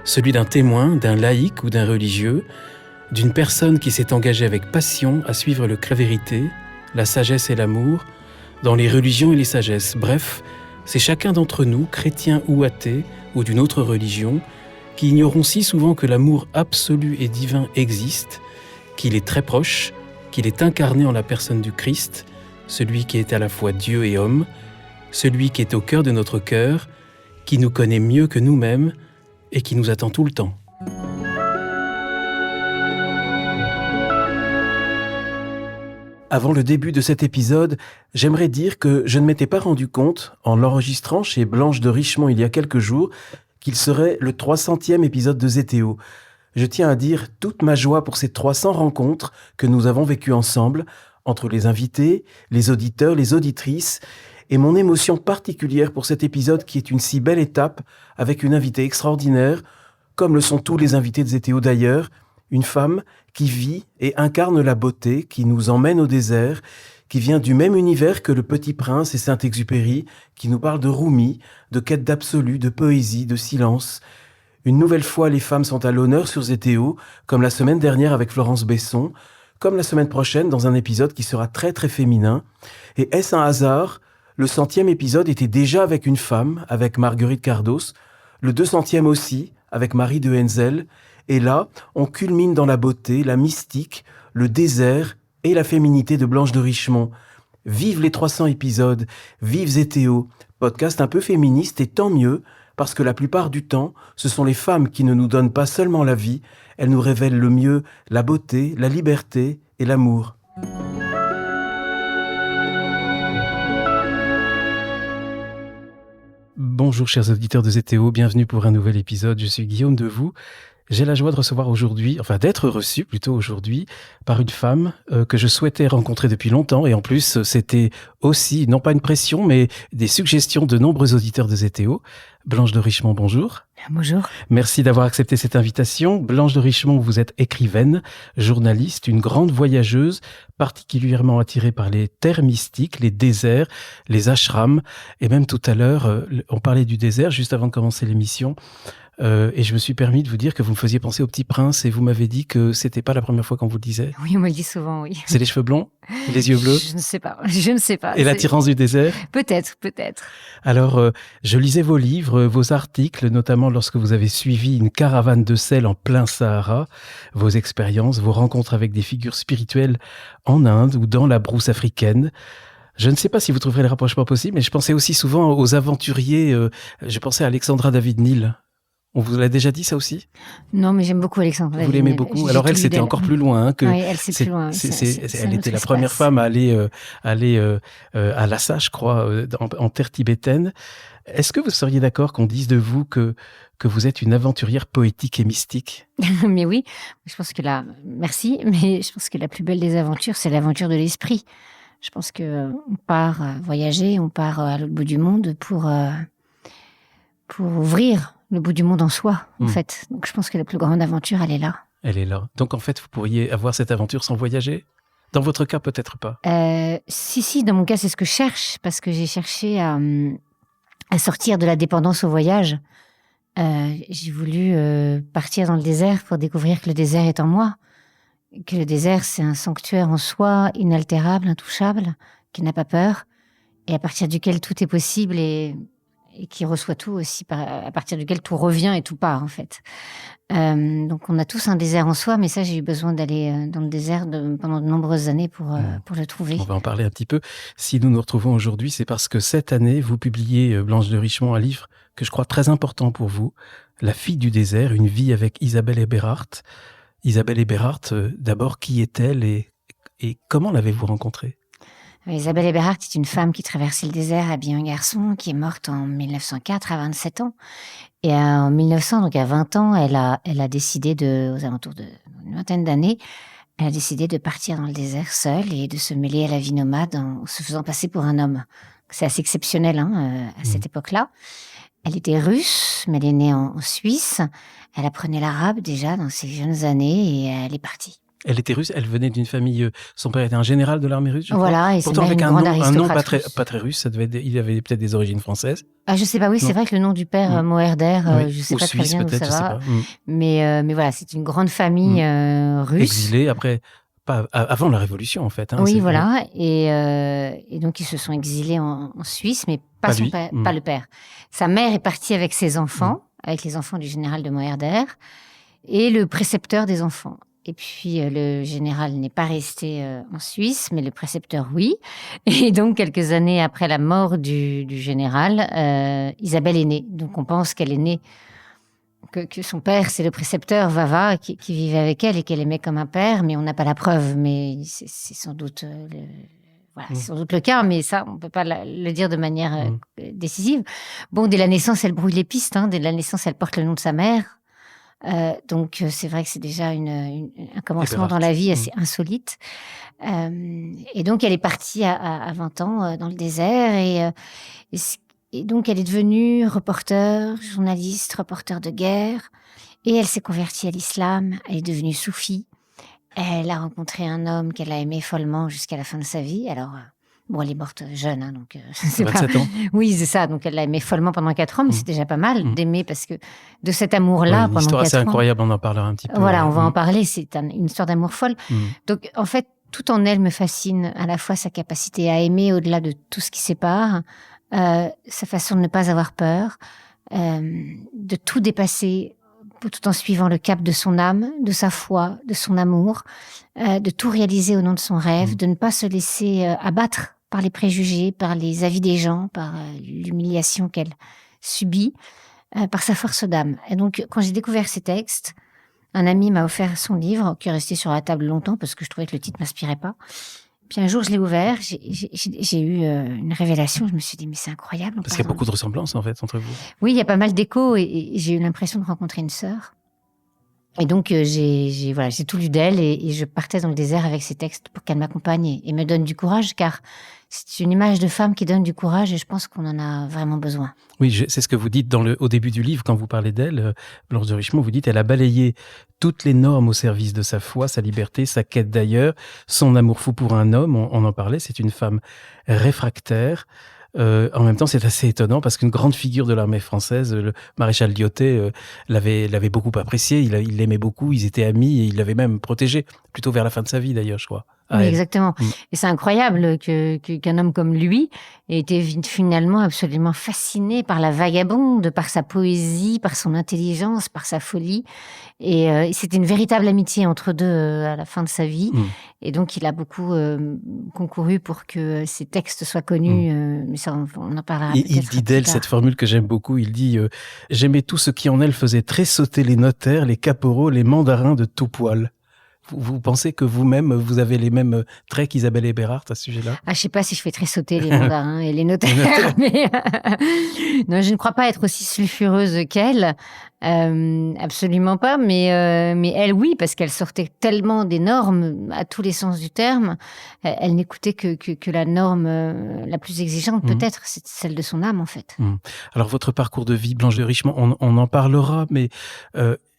celui d'un témoin, d'un laïc ou d'un religieux, d'une personne qui s'est engagée avec passion à suivre la vérité, la sagesse et l'amour, dans les religions et les sagesses. Bref, c'est chacun d'entre nous, chrétien ou athée, ou d'une autre religion, qui ignorons si souvent que l'amour absolu et divin existe, qu'il est très proche, qu'il est incarné en la personne du Christ, celui qui est à la fois Dieu et homme, celui qui est au cœur de notre cœur, qui nous connaît mieux que nous-mêmes et qui nous attend tout le temps. Avant le début de cet épisode, j'aimerais dire que je ne m'étais pas rendu compte, en l'enregistrant chez Blanche de Richemont il y a quelques jours, qu'il serait le 300e épisode de Zétéo. Je tiens à dire toute ma joie pour ces 300 rencontres que nous avons vécues ensemble, entre les invités, les auditeurs, les auditrices, et mon émotion particulière pour cet épisode qui est une si belle étape, avec une invitée extraordinaire, comme le sont tous les invités de Zétéo d'ailleurs, une femme qui vit et incarne la beauté, qui nous emmène au désert, qui vient du même univers que Le Petit Prince et Saint-Exupéry, qui nous parle de Rumi, de quête d'absolu, de poésie, de silence. Une nouvelle fois, les femmes sont à l'honneur sur Zétéo, comme la semaine dernière avec Florence Besson, comme la semaine prochaine dans un épisode qui sera très très féminin. Et est-ce un hasard ? Le 100e épisode était déjà avec une femme, avec Marguerite Cardos, le 200e aussi, avec Marie de Henzel. Et là, on culmine dans la beauté, la mystique, le désert et la féminité de Blanche de Richemont. Vive les 300 épisodes, vive Zétéo, podcast un peu féministe et tant mieux, parce que la plupart du temps, ce sont les femmes qui ne nous donnent pas seulement la vie, elles nous révèlent le mieux la beauté, la liberté et l'amour. Bonjour chers auditeurs de Zétéo, bienvenue pour un nouvel épisode, je suis Guillaume Devoux. J'ai la joie de recevoir aujourd'hui, d'être reçu plutôt aujourd'hui, par une femme que je souhaitais rencontrer depuis longtemps. Et en plus, c'était aussi, non pas une pression, mais des suggestions de nombreux auditeurs de Zétéo. Blanche de Richemont, bonjour. Bonjour. Merci d'avoir accepté cette invitation. Blanche de Richemont, vous êtes écrivaine, journaliste, une grande voyageuse, particulièrement attirée par les terres mystiques, les déserts, les ashrams. Et même tout à l'heure, on parlait du désert, juste avant de commencer l'émission. Et je me suis permis de vous dire que vous me faisiez penser au Petit Prince et vous m'avez dit que c'était pas la première fois qu'on vous le disait. Oui, on me le dit souvent, oui. C'est les cheveux blonds, les yeux bleus. Je ne sais pas. Et l'attirance du désert. Peut-être. Alors, je lisais vos livres, vos articles, notamment lorsque vous avez suivi une caravane de sel en plein Sahara, vos expériences, vos rencontres avec des figures spirituelles en Inde ou dans la brousse africaine. Je ne sais pas si vous trouverez le rapprochement possible, mais je pensais aussi souvent aux aventuriers. Je pensais à Alexandra David-Néel. On vous l'a déjà dit ça aussi ? Non, mais j'aime beaucoup Alexandra David-Néel. Vous l'aimez beaucoup. Alors elle, c'était encore plus loin. Oui, elle, c'est plus loin. Elle était la première femme à aller à Lhasa, je crois, en terre tibétaine. Est-ce que vous seriez d'accord qu'on dise de vous que vous êtes une aventurière poétique et mystique ? Mais oui, merci, mais je pense que la plus belle des aventures, c'est l'aventure de l'esprit. Je pense qu'on part voyager, on part à l'autre bout du monde pour ouvrir le bout du monde en soi, en fait. Donc, je pense que la plus grande aventure, elle est là. Elle est là. Donc, en fait, vous pourriez avoir cette aventure sans voyager ? Dans votre cas, peut-être pas. Si, dans mon cas, c'est ce que je cherche, parce que j'ai cherché à sortir de la dépendance au voyage. J'ai voulu partir dans le désert pour découvrir que le désert est en moi, que le désert, c'est un sanctuaire en soi, inaltérable, intouchable, qui n'a pas peur, et à partir duquel tout est possible et qui reçoit tout aussi, à partir duquel tout revient et tout part, en fait. Donc, on a tous un désert en soi, mais ça, j'ai eu besoin d'aller dans le désert pendant de nombreuses années pour le trouver. On va en parler un petit peu. Si nous nous retrouvons aujourd'hui, c'est parce que cette année, vous publiez, Blanche de Richemont, un livre que je crois très important pour vous, La fille du désert, une vie avec Isabelle Eberhardt. Isabelle Eberhardt, d'abord, qui est-elle et comment l'avez-vous rencontrée ? Isabelle Eberhardt est une femme qui traversait le désert habillée en garçon, qui est morte en 1904 à 27 ans. Et en 1900, donc à 20 ans, elle a décidé aux alentours d'une vingtaine d'années, elle a décidé de partir dans le désert seule et de se mêler à la vie nomade en se faisant passer pour un homme. C'est assez exceptionnel à cette époque-là. Elle était russe, mais elle est née en Suisse. Elle apprenait l'arabe déjà dans ses jeunes années et elle est partie. Elle était russe, elle venait d'une famille... son père était un général de l'armée russe, je crois. Voilà, et Pourtant, c'est avec une un grande nom aristocrate pas très russe, il avait peut-être des origines françaises. Ah, je sais pas, oui, Non. c'est vrai que le nom du père, Moherder, Oui. je sais Ou pas très suisse, bien d'où peut-être, ça je sais va. pas. Mais voilà, c'est une grande famille russe. Exilée après, pas avant la Révolution, en fait. Oui, voilà. Et donc, ils se sont exilés en Suisse, mais pas son lui. père, pas le père. Sa mère est partie avec ses enfants, avec les enfants du général de Moherder, et le précepteur des enfants. Et puis, le général n'est pas resté en Suisse, mais le précepteur, oui. Et donc, quelques années après la mort du général, Isabelle est née. Donc, on pense qu'elle est née, que son père, c'est le précepteur Vava, qui vivait avec elle et qu'elle aimait comme un père, mais on n'a pas la preuve. Mais c'est sans doute... c'est sans doute le cas, mais ça, on ne peut pas le dire de manière décisive. Bon, dès la naissance, elle brouille les pistes. Dès la naissance, elle porte le nom de sa mère. Donc, c'est vrai que c'est déjà un commencement dans la vie assez insolite. Et donc, elle est partie à 20 ans dans le désert. Et donc, elle est devenue reporter, journaliste, reporter de guerre. Et elle s'est convertie à l'islam. Elle est devenue soufie. Elle a rencontré un homme qu'elle a aimé follement jusqu'à la fin de sa vie. Alors, elle est morte jeune, donc c'est 27 ans. Oui, c'est ça. Donc, elle l'a aimé follement pendant 4 ans, mais c'est déjà pas mal d'aimer, parce que de cet amour-là, pendant 4 ans... Une histoire assez incroyable, on en parlera un petit peu. Voilà, on va en parler. C'est une histoire d'amour folle. Donc, en fait, tout en elle me fascine. À la fois sa capacité à aimer au-delà de tout ce qui sépare, sa façon de ne pas avoir peur, de tout dépasser tout en suivant le cap de son âme, de sa foi, de son amour, de tout réaliser au nom de son rêve, de ne pas se laisser abattre par les préjugés, par les avis des gens, par l'humiliation qu'elle subit, par sa force d'âme. Et donc, quand j'ai découvert ces textes, un ami m'a offert son livre, qui est resté sur la table longtemps parce que je trouvais que le titre m'inspirait pas. Puis un jour, je l'ai ouvert, j'ai eu une révélation. Je me suis dit, mais c'est incroyable. Parce qu'il y a beaucoup de ressemblances, en fait, entre vous. Oui, il y a pas mal d'échos et j'ai eu l'impression de rencontrer une sœur. Et donc, j'ai tout lu d'elle et je partais dans le désert avec ces textes pour qu'elle m'accompagne et me donne du courage, car c'est une image de femme qui donne du courage et je pense qu'on en a vraiment besoin. Oui, c'est ce que vous dites au début du livre, quand vous parlez d'elle, Blanche de Richemont, vous dites « Elle a balayé toutes les normes au service de sa foi, sa liberté, sa quête d'ailleurs, son amour fou pour un homme. » On en parlait, c'est une femme réfractaire. En même temps, c'est assez étonnant parce qu'une grande figure de l'armée française, le maréchal Lyautey, l'avait beaucoup apprécié, il l'aimait beaucoup, ils étaient amis et il l'avait même protégé, plutôt vers la fin de sa vie d'ailleurs, je crois. Oui, exactement. Et c'est incroyable qu'un homme comme lui ait été finalement absolument fasciné par la vagabonde, par sa poésie, par son intelligence, par sa folie. Et c'était une véritable amitié entre deux à la fin de sa vie. Et donc, il a beaucoup concouru pour que ses textes soient connus. Mais ça, on en parlera peut-être. Il dit d'elle cette formule que j'aime beaucoup. Il dit « J'aimais tout ce qui en elle faisait tressauter les notaires, les caporaux, les mandarins de tout poil. » Vous pensez que vous-même, vous avez les mêmes traits qu'Isabelle Eberhardt à ce sujet-là? Je sais pas si je fais tressauter les mandarins et les notaires, mais non, je ne crois pas être aussi sulfureuse qu'elle. Absolument pas, mais elle, oui, parce qu'elle sortait tellement des normes à tous les sens du terme. Elle n'écoutait que la norme la plus exigeante, peut-être, c'est celle de son âme, en fait. Alors, votre parcours de vie, Blanche de Richemont, on en parlera, mais...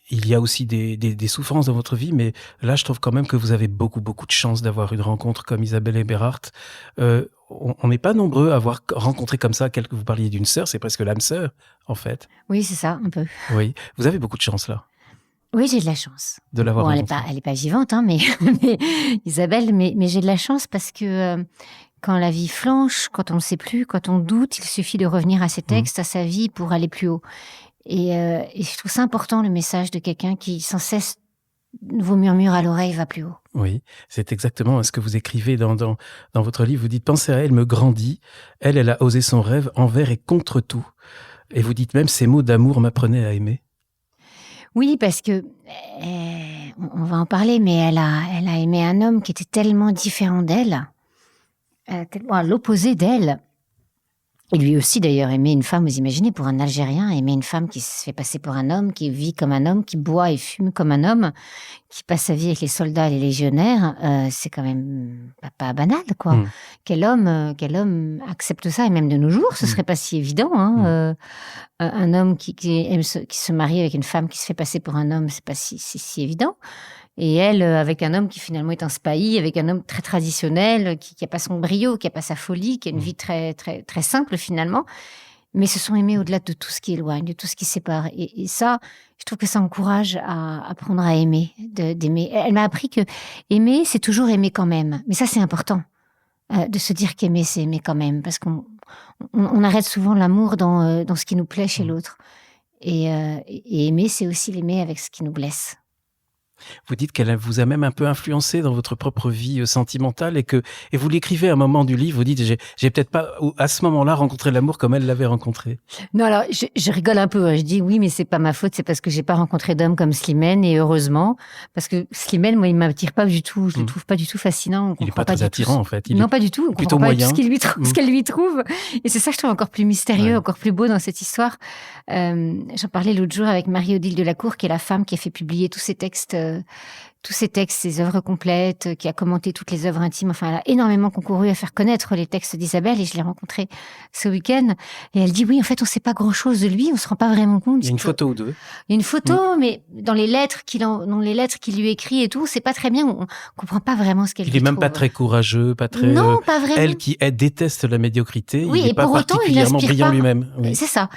il y a aussi des souffrances dans votre vie, mais là, je trouve quand même que vous avez beaucoup de chance d'avoir une rencontre comme Isabelle Eberhardt. On n'est pas nombreux à avoir rencontré comme ça, vous parliez d'une sœur, c'est presque l'âme sœur, en fait. Oui, c'est ça, un peu. Oui, vous avez beaucoup de chance, là. Oui, j'ai de la chance. De l'avoir rencontrée. Elle est pas vivante, mais Isabelle, mais j'ai de la chance parce que... quand la vie flanche, quand on ne sait plus, quand on doute, il suffit de revenir à ses textes, à sa vie pour aller plus haut. Et je trouve ça important, le message de quelqu'un qui sans cesse vous murmure à l'oreille, va plus haut. Oui, c'est exactement ce que vous écrivez dans votre livre. Vous dites « Penser à elle me grandit. Elle a osé son rêve envers et contre tout. » Et vous dites même « Ces mots d'amour m'apprenaient à aimer. » Oui, parce que, on va en parler, mais elle a aimé un homme qui était tellement différent d'elle, tellement à l'opposé d'elle. Et lui aussi, d'ailleurs, aimer une femme, vous imaginez, pour un Algérien, aimer une femme qui se fait passer pour un homme, qui vit comme un homme, qui boit et fume comme un homme, qui passe sa vie avec les soldats et les légionnaires, c'est quand même pas banal, quoi. Quel homme accepte ça, et même de nos jours, ce serait pas si évident, hein. Un homme qui se marie avec une femme qui se fait passer pour un homme, c'est pas si évident. Et elle, avec un homme qui finalement est un spahi, avec un homme très traditionnel, qui n'a pas son brio, qui n'a pas sa folie, qui a une vie très, très, très simple finalement, mais se sont aimés au-delà de tout ce qui éloigne, de tout ce qui sépare. Et ça, je trouve que ça encourage à apprendre à aimer, d'aimer. Elle m'a appris que aimer, c'est toujours aimer quand même. Mais ça, c'est important, de se dire qu'aimer, c'est aimer quand même, parce qu'on arrête souvent l'amour dans ce qui nous plaît chez l'autre. Et aimer, c'est aussi l'aimer avec ce qui nous blesse. Vous dites qu'elle vous a même un peu influencé dans votre propre vie sentimentale et vous l'écrivez à un moment du livre, vous dites j'ai peut-être pas à ce moment-là rencontré l'amour comme elle l'avait rencontré. Non, alors je rigole un peu, je dis oui, mais c'est pas ma faute, c'est parce que j'ai pas rencontré d'homme comme Slimane, et heureusement, parce que Slimane, moi, il m'attire pas du tout, je le trouve pas du tout fascinant. Il est pas très attirant en fait. Non, pas du tout, on plutôt comprend pas moyen. ce qu'elle lui trouve, et c'est ça que je trouve encore plus mystérieux, encore plus beau dans cette histoire. J'en parlais l'autre jour avec Marie-Odile Delacour, qui est la femme qui a fait publier tous ces textes, ses œuvres complètes, qui a commenté toutes les œuvres intimes. Enfin, elle a énormément concouru à faire connaître les textes d'Isabelle, et je l'ai rencontrée ce week-end. Et elle dit, oui, en fait, on sait pas grand-chose de lui, on se rend pas vraiment compte. Il y a une photo ou deux. Il y a une photo, mais dans les lettres qu'il lui écrit et tout, c'est pas très bien, on comprend pas vraiment ce qu'elle dit. Il est même pas très courageux, pas très... Non, pas vraiment. Elle déteste la médiocrité, oui, il n'est pas autant, particulièrement brillant lui-même. Oui. C'est ça.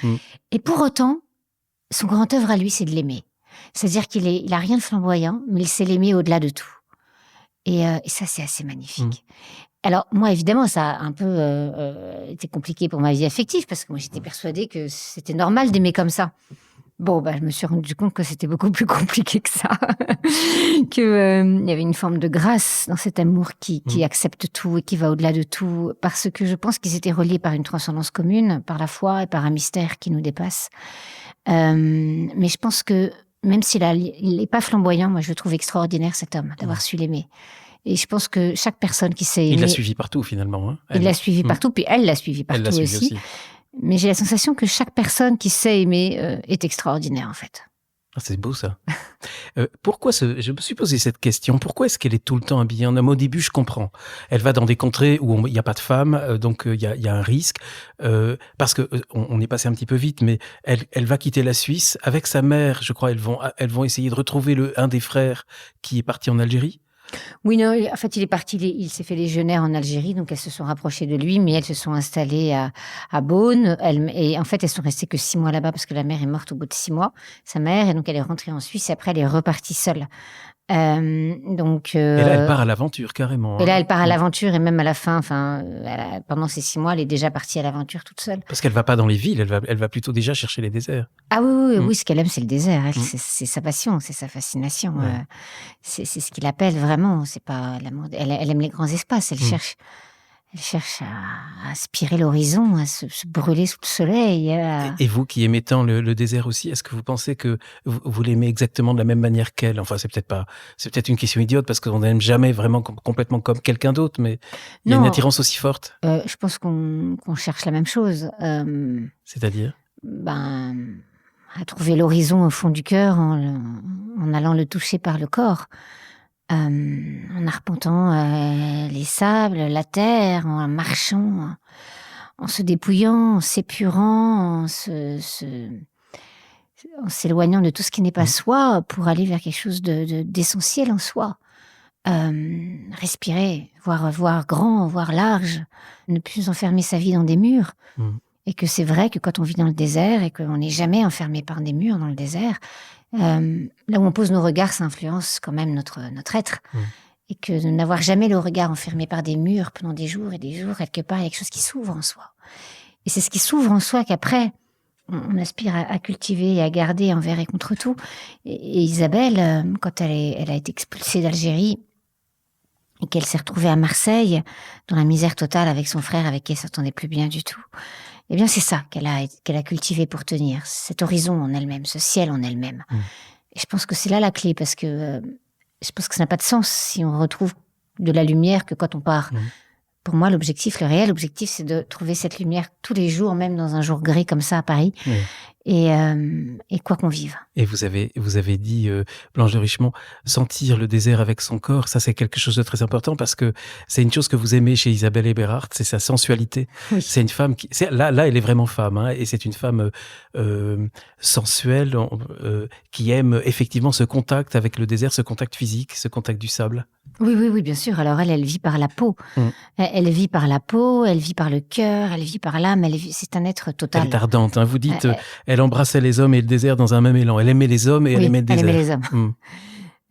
Et pour autant, son grand œuvre à lui, c'est de l'aimer. C'est-à-dire qu'il a rien de flamboyant, mais il sait l'aimer au-delà de tout. Et ça, c'est assez magnifique. Alors, moi, évidemment, ça a un peu été compliqué pour ma vie affective, parce que moi, j'étais persuadée que c'était normal d'aimer comme ça. Bon, je me suis rendu compte que c'était beaucoup plus compliqué que ça. Il y avait une forme de grâce dans cet amour qui accepte tout et qui va au-delà de tout, parce que je pense qu'ils étaient reliés par une transcendance commune, par la foi et par un mystère qui nous dépasse. Mais je pense que même s'il n'est pas flamboyant, moi je le trouve extraordinaire, cet homme, d'avoir su l'aimer. Et je pense que chaque personne qui sait aimer... Il l'a suivi partout finalement. Hein, il l'a suivi partout, puis elle l'a suivi partout aussi. Mais j'ai la sensation que chaque personne qui sait aimer est extraordinaire en fait. Ah, c'est beau ça. Pourquoi je me suis posé cette question, pourquoi est-ce qu'elle est tout le temps habillée en homme? Au début, je comprends. Elle va dans des contrées où il n'y a pas de femmes, donc il y a un risque. Parce que on est passé un petit peu vite, mais elle va quitter la Suisse. Avec sa mère, je crois, elles vont essayer de retrouver un des frères qui est parti en Algérie. Oui, non, en fait, il est parti, il s'est fait légionnaire en Algérie, donc elles se sont rapprochées de lui, mais elles se sont installées à Beaune. Et en fait, elles sont restées que 6 mois là-bas parce que la mère est morte au bout de 6 mois, sa mère, et donc elle est rentrée en Suisse, et après elle est repartie seule. Et là, elle part à l'aventure, carrément. Et là, elle part à l'aventure, et même à la fin, pendant ces 6 mois, elle est déjà partie à l'aventure toute seule. Parce qu'elle va pas dans les villes, elle va plutôt déjà chercher les déserts. Ah oui, ce qu'elle aime, c'est le désert. Elle, c'est sa passion, c'est sa fascination. Ouais. C'est ce qu'il appelle vraiment. C'est pas l'amour. Elle aime les grands espaces. Elle cherche à aspirer l'horizon, à se brûler sous le soleil. Et vous qui aimez tant le désert aussi, est-ce que vous pensez que vous l'aimez exactement de la même manière qu'elle? Enfin, c'est peut-être une question idiote parce qu'on n'aime jamais vraiment complètement comme quelqu'un d'autre, mais il y a une attirance aussi forte. Je pense qu'on cherche la même chose. C'est-à-dire? À trouver l'horizon au fond du cœur en allant le toucher par le corps. En arpentant les sables, la terre, en marchant, en se dépouillant, en s'épurant, en s'éloignant de tout ce qui n'est pas soi pour aller vers quelque chose d'essentiel en soi. Respirer, voir grand, voir large, ne plus enfermer sa vie dans des murs. Et que c'est vrai que quand on vit dans le désert et qu'on n'est jamais enfermé par des murs dans le désert, là où on pose nos regards, ça influence quand même notre être. Et que de n'avoir jamais le regard enfermé par des murs pendant des jours et des jours, quelque part, il y a quelque chose qui s'ouvre en soi. Et c'est ce qui s'ouvre en soi qu'après, on aspire à cultiver et à garder envers et contre tout. Et Isabelle, quand elle a été expulsée d'Algérie et qu'elle s'est retrouvée à Marseille, dans la misère totale avec son frère, avec qui elle s'entendait plus bien du tout, eh bien, c'est ça qu'elle a cultivé pour tenir, cet horizon en elle-même, ce ciel en elle-même. Et je pense que c'est là la clé, parce que je pense que ça n'a pas de sens si on retrouve de la lumière que quand on part. Pour moi, le réel objectif, c'est de trouver cette lumière tous les jours, même dans un jour gris comme ça à Paris. et quoi qu'on vive. Et vous avez dit, Blanche de Richemont, sentir le désert avec son corps, ça c'est quelque chose de très important parce que c'est une chose que vous aimez chez Isabelle Eberhardt, c'est sa sensualité. Oui. C'est une femme là elle est vraiment femme, hein, et c'est une femme sensuelle, qui aime effectivement ce contact avec le désert, ce contact physique, ce contact du sable. Oui, bien sûr. Alors elle vit par la peau. Elle vit par la peau, elle vit par le cœur, elle vit par l'âme, c'est un être total. Elle est ardente, hein. Vous dites, elle embrassait les hommes et le désert dans un même élan. Elle aimait les hommes et elle aimait le désert. Elle aimait les hommes.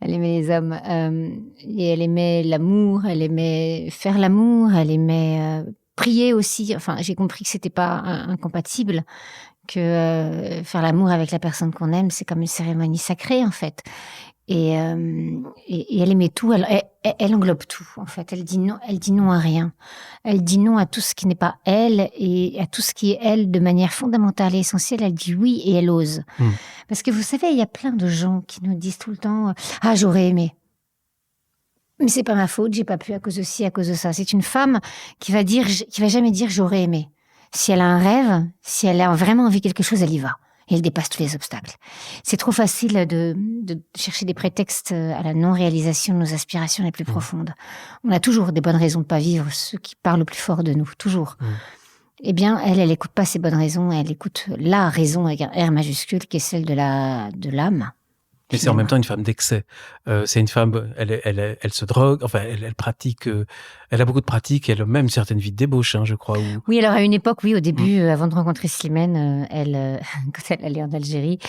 Elle aimait les hommes. Et elle aimait l'amour, elle aimait faire l'amour, elle aimait prier aussi. Enfin, j'ai compris que c'était pas incompatible, que faire l'amour avec la personne qu'on aime, c'est comme une cérémonie sacrée, en fait. Et elle aimait tout, elle englobe tout, en fait. Elle dit non à rien. Elle dit non à tout ce qui n'est pas elle et à tout ce qui est elle de manière fondamentale et essentielle. Elle dit oui et elle ose. Parce que vous savez, il y a plein de gens qui nous disent tout le temps « Ah, j'aurais aimé ». Mais c'est pas ma faute, j'ai pas pu à cause de ci, à cause de ça. C'est une femme qui va jamais dire « j'aurais aimé ». Si elle a un rêve, si elle a vraiment envie de quelque chose, elle y va. Et elle dépasse tous les obstacles. C'est trop facile de chercher des prétextes à la non-réalisation de nos aspirations les plus profondes. On a toujours des bonnes raisons de pas vivre ce qui parle le plus fort de nous, toujours. Eh bien, elle écoute pas ces bonnes raisons, elle écoute la raison avec un R majuscule qui est celle de l'âme. Mais c'est en même temps une femme d'excès. C'est une femme, elle se drogue, enfin, elle pratique, elle a beaucoup de pratiques, elle a même une certaine vie de débauche, hein, je crois. Oui, alors à une époque, oui, au début, avant de rencontrer Slimane, quand elle allait en Algérie,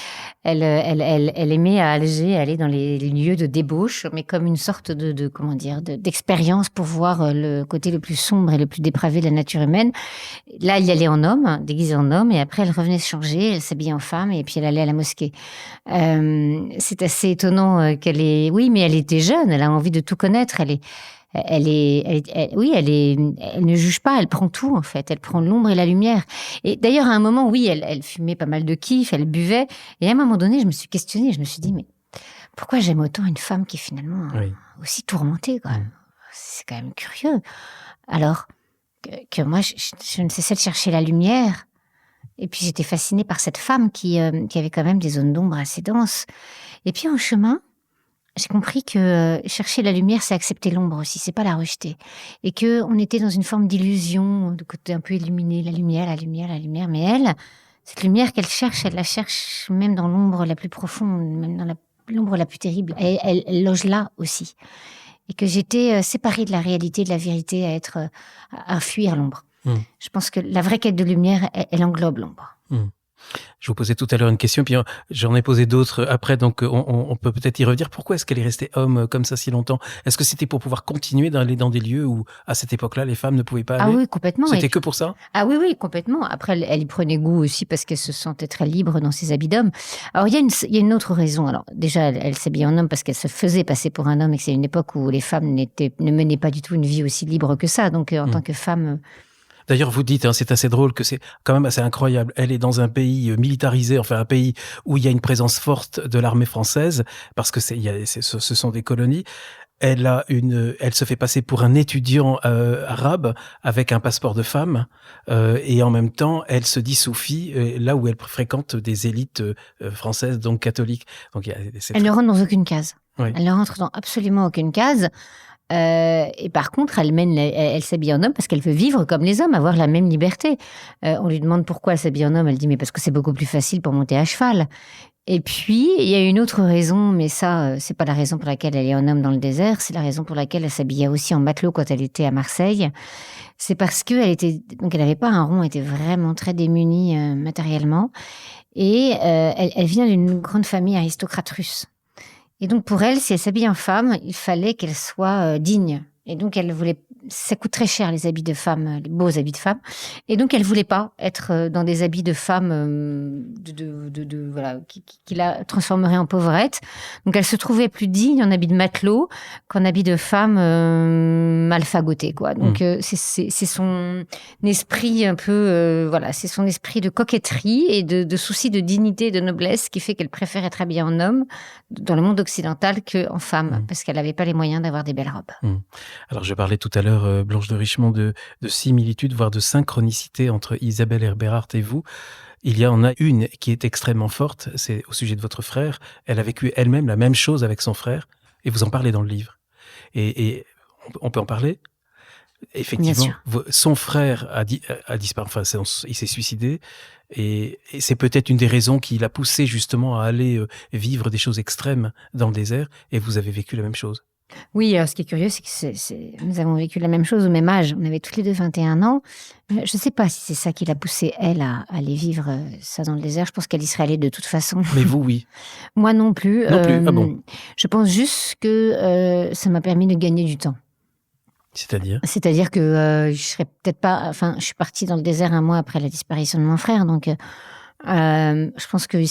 elle aimait à Alger aller dans les lieux de débauche, mais comme une sorte d'expérience pour voir le côté le plus sombre et le plus dépravé de la nature humaine. Là, elle y allait en homme, déguisée en homme, et après, elle revenait se changer, elle s'habillait en femme, et puis elle allait à la mosquée. C'est assez étonnant qu'elle ait... Oui, mais elle était jeune, elle a envie de tout connaître, elle ne juge pas, elle prend tout en fait, elle prend l'ombre et la lumière. Et d'ailleurs, à un moment, oui, elle fumait pas mal de kiff, elle buvait, et à un moment donné, je me suis questionnée, je me suis dit, mais pourquoi j'aime autant une femme qui est finalement aussi tourmentée, quoi. C'est quand même curieux. Alors que moi, je ne cessais de chercher la lumière. Et puis j'étais fascinée par cette femme qui avait quand même des zones d'ombre assez denses. Et puis en chemin, j'ai compris que chercher la lumière, c'est accepter l'ombre aussi, c'est pas la rejeter. Et que on était dans une forme d'illusion, de côté un peu illuminé, la lumière. Mais elle, cette lumière qu'elle cherche, elle la cherche même dans l'ombre la plus profonde, même dans l'ombre la plus terrible. Et elle loge là aussi. Et que j'étais séparée de la réalité, de la vérité, à fuir l'ombre. Je pense que la vraie quête de lumière, elle englobe l'ombre. Je vous posais tout à l'heure une question, puis j'en ai posé d'autres après, donc on peut peut-être y revenir. Pourquoi est-ce qu'elle est restée homme comme ça si longtemps ? Est-ce que c'était pour pouvoir continuer d'aller dans des lieux où, à cette époque-là, les femmes ne pouvaient pas aller ? Ah oui, complètement. C'était que pour ça ? Ah oui, complètement. Après, elle y prenait goût aussi parce qu'elle se sentait très libre dans ses habits d'homme. Alors, il y a une autre raison. Alors, déjà, elle s'habillait en homme parce qu'elle se faisait passer pour un homme et que c'est une époque où les femmes ne menaient pas du tout une vie aussi libre que ça. Donc, en tant que femme... D'ailleurs, vous dites, c'est assez drôle que c'est quand même assez incroyable. Elle est dans un pays militarisé, enfin un pays où il y a une présence forte de l'armée française, parce que ce sont des colonies. Elle se fait passer pour un étudiant arabe avec un passeport de femme, et en même temps, elle se dit soufie là où elle fréquente des élites françaises, donc catholiques. Donc, elle ne rentre dans aucune case. Oui. Elle ne rentre dans absolument aucune case. Et par contre, elle s'habille en homme parce qu'elle veut vivre comme les hommes, avoir la même liberté. On lui demande pourquoi elle s'habille en homme. Elle dit mais parce que c'est beaucoup plus facile pour monter à cheval. Et puis il y a une autre raison, mais ça c'est pas la raison pour laquelle elle est en homme dans le désert. C'est la raison pour laquelle elle s'habillait aussi en matelot quand elle était à Marseille. C'est parce que elle n'avait pas un rond, elle était vraiment très démunie matériellement. Et elle vient d'une grande famille aristocrate russe. Et donc, pour elle, si elle s'habille en femme, il fallait qu'elle soit digne. Et donc, elle voulait... Ça coûte très cher, les habits de femme, les beaux habits de femme. Et donc, elle voulait pas être dans des habits de femme voilà, qui la transformeraient en pauvrette. Donc, elle se trouvait plus digne en habit de matelot qu'en habit de femme mal fagotée, quoi. Donc, c'est son esprit un peu... voilà, c'est son esprit de coquetterie et de souci de dignité et de noblesse qui fait qu'elle préfère être habillée en homme dans le monde occidental qu'en femme, parce qu'elle n'avait pas les moyens d'avoir des belles robes. Alors, je parlais tout à l'heure, Blanche de Richemont, de similitude, voire de synchronicité entre Isabelle Eberhardt et vous. il y en a une qui est extrêmement forte, c'est au sujet de votre frère. Elle a vécu elle-même la même chose avec son frère, et vous en parlez dans le livre. Et on peut en parler ? Effectivement, son frère a disparu, enfin, il s'est suicidé, et c'est peut-être une des raisons qui l'a poussé justement à aller vivre des choses extrêmes dans le désert, et vous avez vécu la même chose. Oui, alors ce qui est curieux, c'est que nous avons vécu la même chose au même âge. On avait tous les deux 21 ans. Je ne sais pas si c'est ça qui l'a poussée, elle, à aller vivre ça dans le désert. Je pense qu'elle y serait allée de toute façon. Mais vous, oui. Moi non plus. Non plus, ah bon. Je pense juste que ça m'a permis de gagner du temps. C'est-à-dire que je serais peut-être pas... Enfin, je suis partie dans le désert 1 mois après la disparition de mon frère, donc je pense qu'il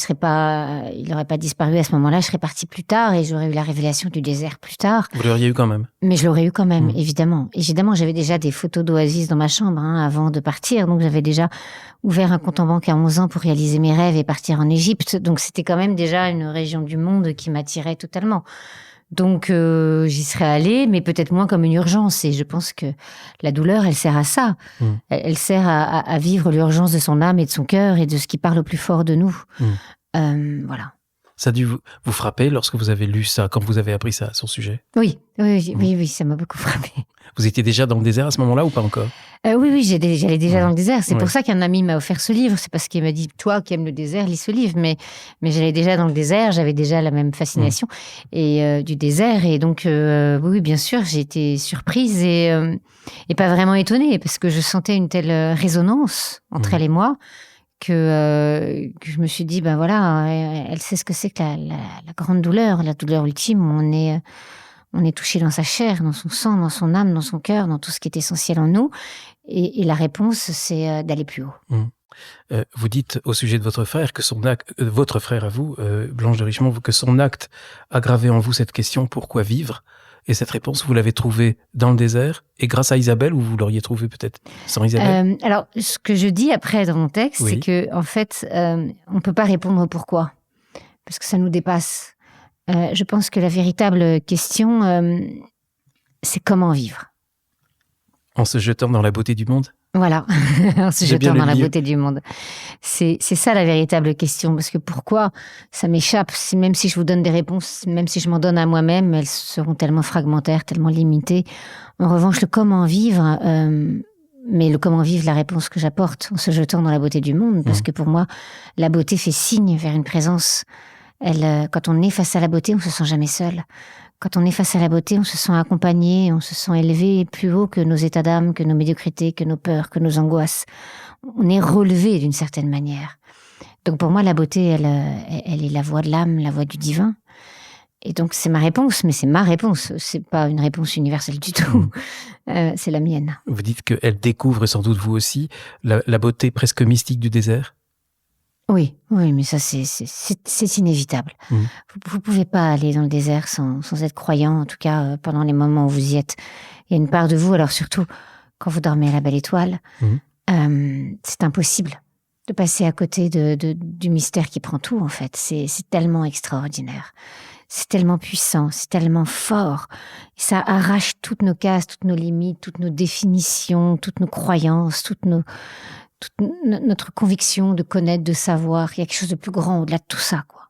n'aurait pas disparu à ce moment-là. Je serais partie plus tard et j'aurais eu la révélation du désert plus tard. Vous l'auriez eu quand même. Mais je l'aurais eu quand même, évidemment. Évidemment, j'avais déjà des photos d'oasis dans ma chambre avant de partir, donc j'avais déjà ouvert un compte en banque à 11 ans pour réaliser mes rêves et partir en Égypte. Donc c'était quand même déjà une région du monde qui m'attirait totalement. Donc j'y serais allée, mais peut-être moins comme une urgence. Et je pense que la douleur, elle sert à ça. Elle sert à vivre l'urgence de son âme et de son cœur et de ce qui parle au plus fort de nous. Voilà. Ça a dû vous frapper lorsque vous avez lu ça, quand vous avez appris ça, son sujet ? Oui, ça m'a beaucoup frappé. Vous étiez déjà dans le désert à ce moment-là ou pas encore ? Oui, j'allais déjà dans le désert. C'est pour ça qu'un ami m'a offert ce livre. C'est parce qu'il m'a dit, toi qui aimes le désert, lis ce livre. Mais j'allais déjà dans le désert, j'avais déjà la même fascination du désert. Et donc, oui, bien sûr, j'ai été surprise et pas vraiment étonnée, parce que je sentais une telle résonance entre elle et moi que je me suis dit, ben voilà, elle sait ce que c'est que la grande douleur, la douleur ultime. On est touché dans sa chair, dans son sang, dans son âme, dans son cœur, dans tout ce qui est essentiel en nous. Et la réponse, c'est d'aller plus haut. Vous dites au sujet de votre frère que votre frère à vous, Blanche de Richemont, que son acte a gravé en vous cette question, pourquoi vivre ? Et cette réponse, vous l'avez trouvée dans le désert et grâce à Isabelle, ou vous l'auriez trouvée peut-être sans Isabelle ? Alors, ce que je dis après dans mon texte, c'est que en fait, on peut pas répondre pourquoi, parce que ça nous dépasse. Je pense que la véritable question, c'est comment vivre. En se jetant dans la beauté du monde ? Voilà, en se jetant dans la beauté du monde. C'est ça la véritable question, parce que pourquoi ça m'échappe, même si je vous donne des réponses, même si je m'en donne à moi-même, elles seront tellement fragmentaires, tellement limitées. En revanche, le comment vivre, mais le comment vivre, la réponse que j'apporte en se jetant dans la beauté du monde, parce que pour moi, la beauté fait signe vers une présence. Quand on est face à la beauté, on se sent jamais seul. Quand on est face à la beauté, on se sent accompagné, on se sent élevé plus haut que nos états d'âme, que nos médiocrités, que nos peurs, que nos angoisses. On est relevé d'une certaine manière. Donc pour moi, la beauté, elle est la voix de l'âme, la voix du divin. Et donc c'est ma réponse, mais c'est ma réponse. C'est pas une réponse universelle du tout. C'est la mienne. Vous dites qu'elle découvre sans doute vous aussi la beauté presque mystique du désert ? Oui, mais ça, c'est inévitable. Vous pouvez pas aller dans le désert sans être croyant, en tout cas, pendant les moments où vous y êtes. Il y a une part de vous, alors surtout quand vous dormez à la belle étoile, c'est impossible de passer à côté du mystère qui prend tout, en fait. C'est tellement extraordinaire. C'est tellement puissant, c'est tellement fort. Ça arrache toutes nos cases, toutes nos limites, toutes nos définitions, toutes nos croyances, toute notre conviction de connaître, de savoir. Il y a quelque chose de plus grand au-delà de tout ça, quoi.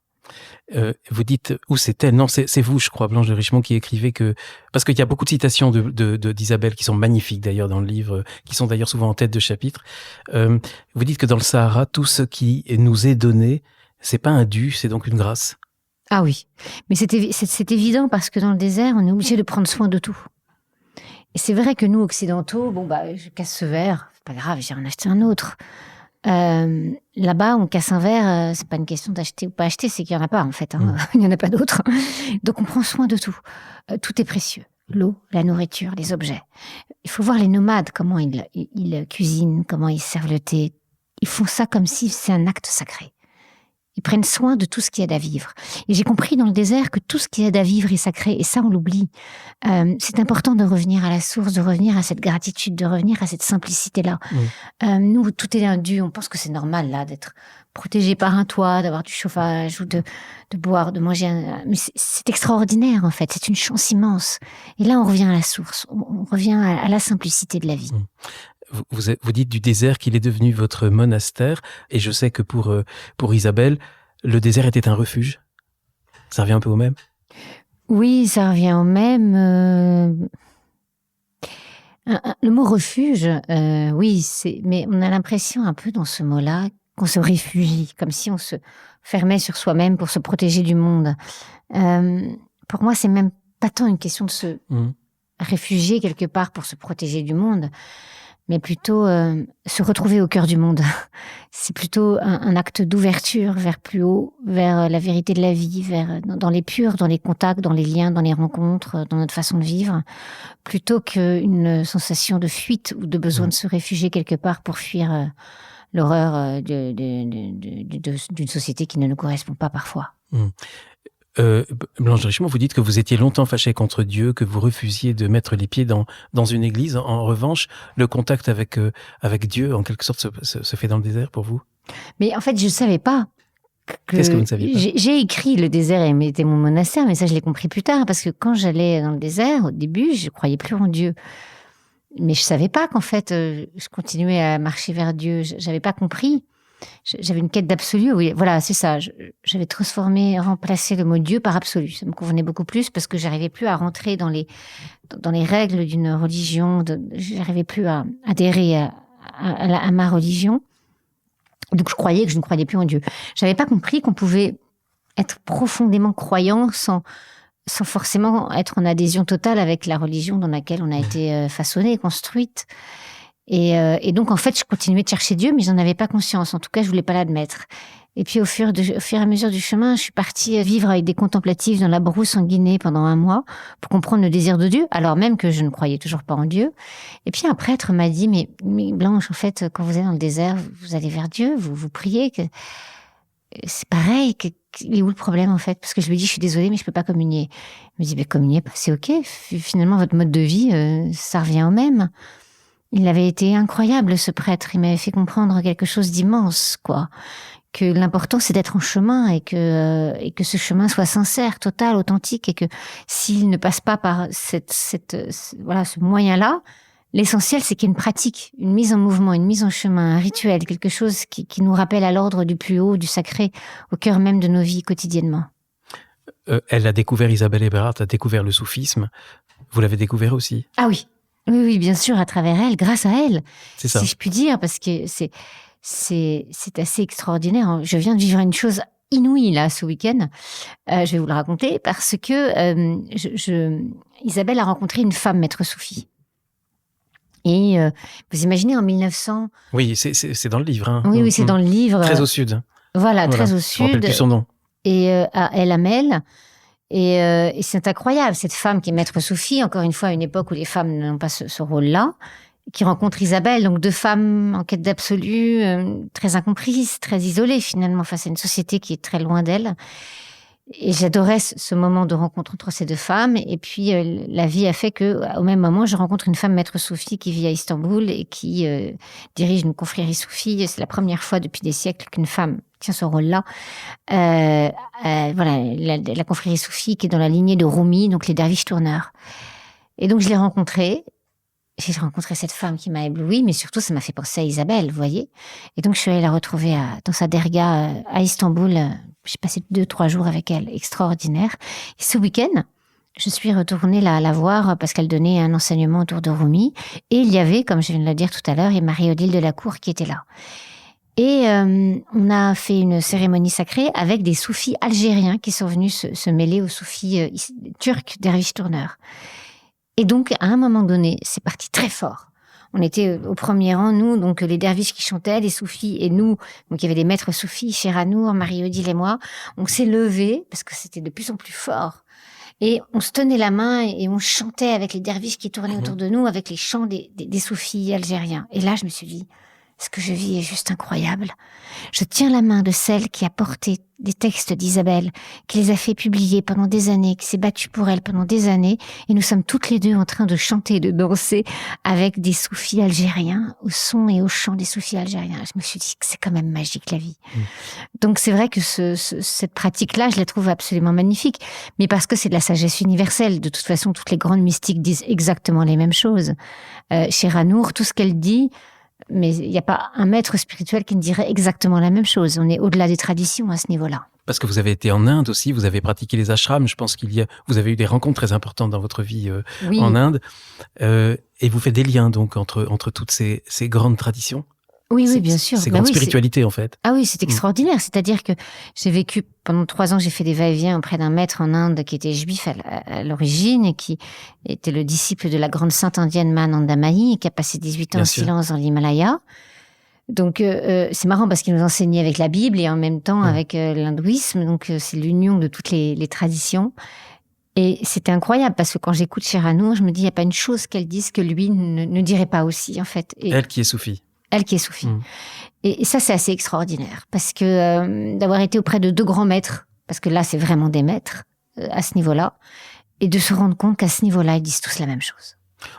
Vous dites, où c'est elle ? Non, c'est vous, je crois, Blanche de Richemont, qui écrivait que... Parce qu'il y a beaucoup de citations d'Isabelle qui sont magnifiques, d'ailleurs, dans le livre, qui sont d'ailleurs souvent en tête de chapitre. Vous dites que dans le Sahara, tout ce qui nous est donné, c'est pas un dû, c'est donc une grâce. Ah oui, mais c'est évident, parce que dans le désert, on est obligé de prendre soin de tout. Et c'est vrai que nous, occidentaux, je casse ce verre, c'est pas grave, j'irai en acheter un autre. Là-bas, on casse un verre, c'est pas une question d'acheter ou pas acheter, c'est qu'il y en a pas, en fait. Il n'y en a pas d'autres. Donc on prend soin de tout. Tout est précieux. L'eau, la nourriture, les objets. Il faut voir les nomades, comment ils cuisinent, comment ils servent le thé. Ils font ça comme si c'est un acte sacré. Ils prennent soin de tout ce qui aide à vivre. Et j'ai compris dans le désert que tout ce qui aide à vivre est sacré, et ça, on l'oublie. C'est important de revenir à la source, de revenir à cette gratitude, de revenir à cette simplicité-là. Nous, tout est un dû. On pense que c'est normal, là, d'être protégé par un toit, d'avoir du chauffage, ou de boire, de manger. Mais c'est extraordinaire, en fait. C'est une chance immense. Et là, on revient à la source. On revient à la simplicité de la vie. Vous dites du désert qu'il est devenu votre monastère, et je sais que pour Isabelle, le désert était un refuge. Ça revient un peu au même? Oui, ça revient au même. Le mot refuge, oui, mais on a l'impression un peu dans ce mot-là qu'on se réfugie, comme si on se fermait sur soi-même pour se protéger du monde. Pour moi, c'est même pas tant une question de se réfugier quelque part pour se protéger du monde, mais plutôt se retrouver au cœur du monde. C'est plutôt un acte d'ouverture vers plus haut, vers la vérité de la vie, dans les purs, dans les contacts, dans les liens, dans les rencontres, dans notre façon de vivre, plutôt qu'une sensation de fuite ou de besoin de se réfugier quelque part pour fuir l'horreur d'une société qui ne nous correspond pas parfois. Blanche de Richemont, vous dites que vous étiez longtemps fâchée contre Dieu, que vous refusiez de mettre les pieds dans une église. En revanche, le contact avec Dieu, en quelque sorte, se fait dans le désert pour vous? Mais en fait, je ne savais pas. Qu'est-ce que vous ne saviez pas? J'ai écrit le désert était mon monastère, mais ça, je l'ai compris plus tard, parce que quand j'allais dans le désert, au début, je ne croyais plus en Dieu. Mais je ne savais pas qu'en fait, je continuais à marcher vers Dieu. Je n'avais pas compris. J'avais une quête d'absolu, oui, voilà, c'est ça. J'avais remplacé le mot Dieu par absolu. Ça me convenait beaucoup plus parce que j'arrivais plus à rentrer dans les règles d'une religion. J'arrivais plus à adhérer à ma religion. Donc je croyais que je ne croyais plus en Dieu. J'avais pas compris qu'on pouvait être profondément croyant sans forcément être en adhésion totale avec la religion dans laquelle on a été façonné, construite. Et donc, en fait, je continuais de chercher Dieu, mais j'en avais pas conscience. En tout cas, je voulais pas l'admettre. Et puis, au fur et à mesure du chemin, je suis partie vivre avec des contemplatifs dans la brousse en Guinée pendant 1 mois pour comprendre le désir de Dieu, alors même que je ne croyais toujours pas en Dieu. Et puis, un prêtre m'a dit, mais Blanche, en fait, quand vous êtes dans le désert, vous allez vers Dieu, vous priez. C'est pareil. Il est où le problème, en fait? Parce que je lui dis, je suis désolée, mais je peux pas communier. Il me dit, communier, c'est OK. Finalement, votre mode de vie, ça revient au même. Il avait été incroyable, ce prêtre. Il m'avait fait comprendre quelque chose d'immense, quoi. Que l'important, c'est d'être en chemin et que ce chemin soit sincère, total, authentique, et que s'il ne passe pas par ce moyen-là, l'essentiel, c'est qu'il y ait une pratique, une mise en mouvement, une mise en chemin, un rituel, quelque chose qui nous rappelle à l'ordre du plus haut, du sacré, au cœur même de nos vies quotidiennement. Elle a découvert, Isabelle Eberhardt a découvert le soufisme. Vous l'avez découvert aussi? Ah oui. Oui, bien sûr, à travers elle, grâce à elle, c'est ça. Si je puis dire, parce que c'est assez extraordinaire. Je viens de vivre une chose inouïe là ce week-end. Je vais vous le raconter parce que Isabelle a rencontré une femme maître soufi. Et vous imaginez en 1900. Oui, c'est dans le livre. Hein. Oui, c'est dans le livre. Très au sud. Voilà, très au sud. Je ne me rappelle plus son nom. Et à El Amel. Et c'est incroyable, cette femme qui est maître soufi, encore une fois, à une époque où les femmes n'ont pas ce rôle-là, qui rencontre Isabelle, donc 2 femmes en quête d'absolu, très incomprises, très isolées finalement face à une société qui est très loin d'elles. Et j'adorais ce moment de rencontre entre ces 2 femmes. Et puis la vie a fait que, au même moment, je rencontre une femme maître soufi qui vit à Istanbul et qui dirige une confrérie soufi. C'est la première fois depuis des siècles qu'une femme tient ce rôle-là. Voilà, la confrérie soufi qui est dans la lignée de Rumi, donc les derviches tourneurs. Et donc je l'ai rencontrée. J'ai rencontré cette femme qui m'a éblouie, mais surtout ça m'a fait penser à Isabelle, vous voyez. Et donc je suis allée la retrouver dans sa derga à Istanbul. J'ai passé 2-3 jours avec elle, extraordinaire. Et ce week-end, je suis retournée la voir parce qu'elle donnait un enseignement autour de Rumi. Et il y avait, comme je viens de le dire tout à l'heure, et Marie-Odile Delacour qui était là. Et on a fait une cérémonie sacrée avec des soufis algériens qui sont venus se mêler aux soufis turcs derviches tourneurs. Et donc, à un moment donné, c'est parti très fort. On était au premier rang, nous, donc les derviches qui chantaient, les soufis et nous. Donc, il y avait des maîtres soufis, Chéranour, Marie-Odile et moi. On s'est levés, parce que c'était de plus en plus fort. Et on se tenait la main et on chantait avec les derviches qui tournaient autour de nous, avec les chants des soufis algériens. Et là, je me suis dit, Ce que je vis est juste incroyable. Je tiens la main de celle qui a porté des textes d'Isabelle, qui les a fait publier pendant des années, qui s'est battue pour elle pendant des années, et nous sommes toutes les deux en train de chanter, de danser avec des soufis algériens, au son et au chant des soufis algériens. Je me suis dit que c'est quand même magique la vie. Donc c'est vrai que cette pratique-là, je la trouve absolument magnifique, mais parce que c'est de la sagesse universelle. De toute façon, toutes les grandes mystiques disent exactement les mêmes choses. Chez Ranour, tout ce qu'elle dit, mais il n'y a pas un maître spirituel qui ne dirait exactement la même chose. On est au-delà des traditions à ce niveau-là. Parce que vous avez été en Inde aussi, vous avez pratiqué les ashrams. Je pense vous avez eu des rencontres très importantes dans votre vie Oui. en Inde. Et vous faites des liens donc entre toutes ces grandes traditions. Oui, bien sûr. Ces grandes spiritualités, en fait. Ah oui, c'est extraordinaire. C'est-à-dire que j'ai vécu pendant 3 ans, j'ai fait des va-et-vient auprès d'un maître en Inde qui était juif à l'origine et qui était le disciple de la grande sainte indienne Mahananda Mahi et qui a passé 18 ans en silence dans l'Himalaya. Donc c'est marrant parce qu'il nous enseignait avec la Bible et en même temps avec l'hindouisme. Donc c'est l'union de toutes les traditions. Et c'était incroyable parce que quand j'écoute Sheranou, je me dis il n'y a pas une chose qu'elle dise que lui ne dirait pas aussi en fait. Et elle qui est soufie. Elle qui est soufie. Et ça, c'est assez extraordinaire. Parce que d'avoir été auprès de 2 grands maîtres, parce que là, c'est vraiment des maîtres à ce niveau-là, et de se rendre compte qu'à ce niveau-là, ils disent tous la même chose.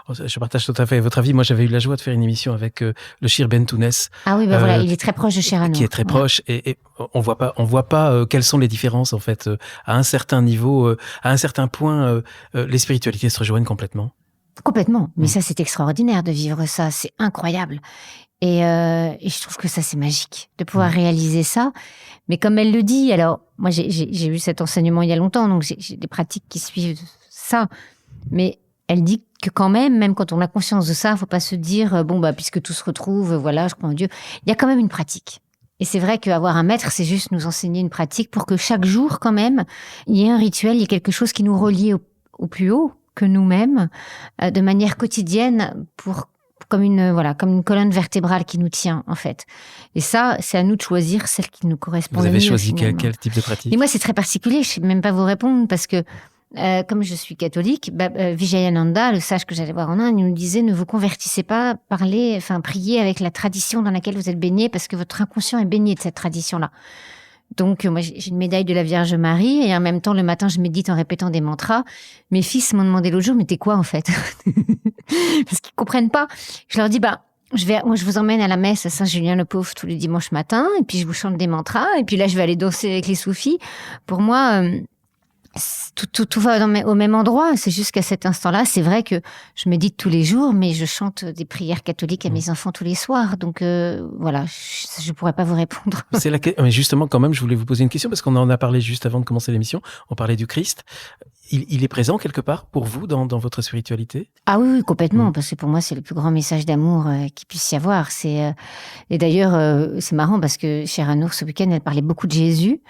Je partage tout à fait votre avis. Moi, j'avais eu la joie de faire une émission avec le Shir Ben Tounès. Ah oui, voilà, il est très proche de Sheranou. Qui est très proche. Et on voit pas quelles sont les différences, en fait. À un certain niveau, à un certain point, les spiritualités se rejoignent complètement. Complètement. Mais ça, c'est extraordinaire de vivre ça. C'est incroyable. Et je trouve que ça, c'est magique de pouvoir réaliser ça. Mais comme elle le dit, alors, moi, j'ai eu cet enseignement il y a longtemps, donc j'ai des pratiques qui suivent ça. Mais elle dit que quand même quand on a conscience de ça, il faut pas se dire, puisque tout se retrouve, voilà, je crois en Dieu. Il y a quand même une pratique. Et c'est vrai qu'avoir un maître, c'est juste nous enseigner une pratique pour que chaque jour, quand même, il y ait un rituel, il y ait quelque chose qui nous relie au plus haut que nous-mêmes, de manière quotidienne, comme une colonne vertébrale qui nous tient, en fait. Et ça, c'est à nous de choisir celle qui nous correspond le mieux. Vous avez choisi quel type de pratique? Et moi, c'est très particulier. Je sais même pas vous répondre parce que, comme je suis catholique, Vijayananda, le sage que j'allais voir en Inde, il nous disait ne vous convertissez pas, priez avec la tradition dans laquelle vous êtes baigné parce que votre inconscient est baigné de cette tradition-là. Donc, moi, j'ai une médaille de la Vierge Marie et en même temps, le matin, je médite en répétant des mantras. Mes fils m'ont demandé l'autre jour, mais t'es quoi, en fait? Parce qu'ils comprennent pas. Je leur dis, je vous emmène à la messe à Saint-Julien-le-Pauvre tous les dimanches matins et puis je vous chante des mantras et puis là, je vais aller danser avec les soufis. Pour moi, tout va au même endroit. C'est juste qu'à cet instant-là, c'est vrai que je médite tous les jours, mais je chante des prières catholiques à mes enfants tous les soirs. Donc voilà, je pourrais pas vous répondre. Mais justement, quand même, je voulais vous poser une question parce qu'on en a parlé juste avant de commencer l'émission. On parlait du Christ. Il est présent quelque part pour vous dans votre spiritualité? Ah oui, complètement. Parce que pour moi, c'est le plus grand message d'amour qu'il puisse y avoir. Et d'ailleurs, c'est marrant parce que Sheranou, ce week-end, elle parlait beaucoup de Jésus.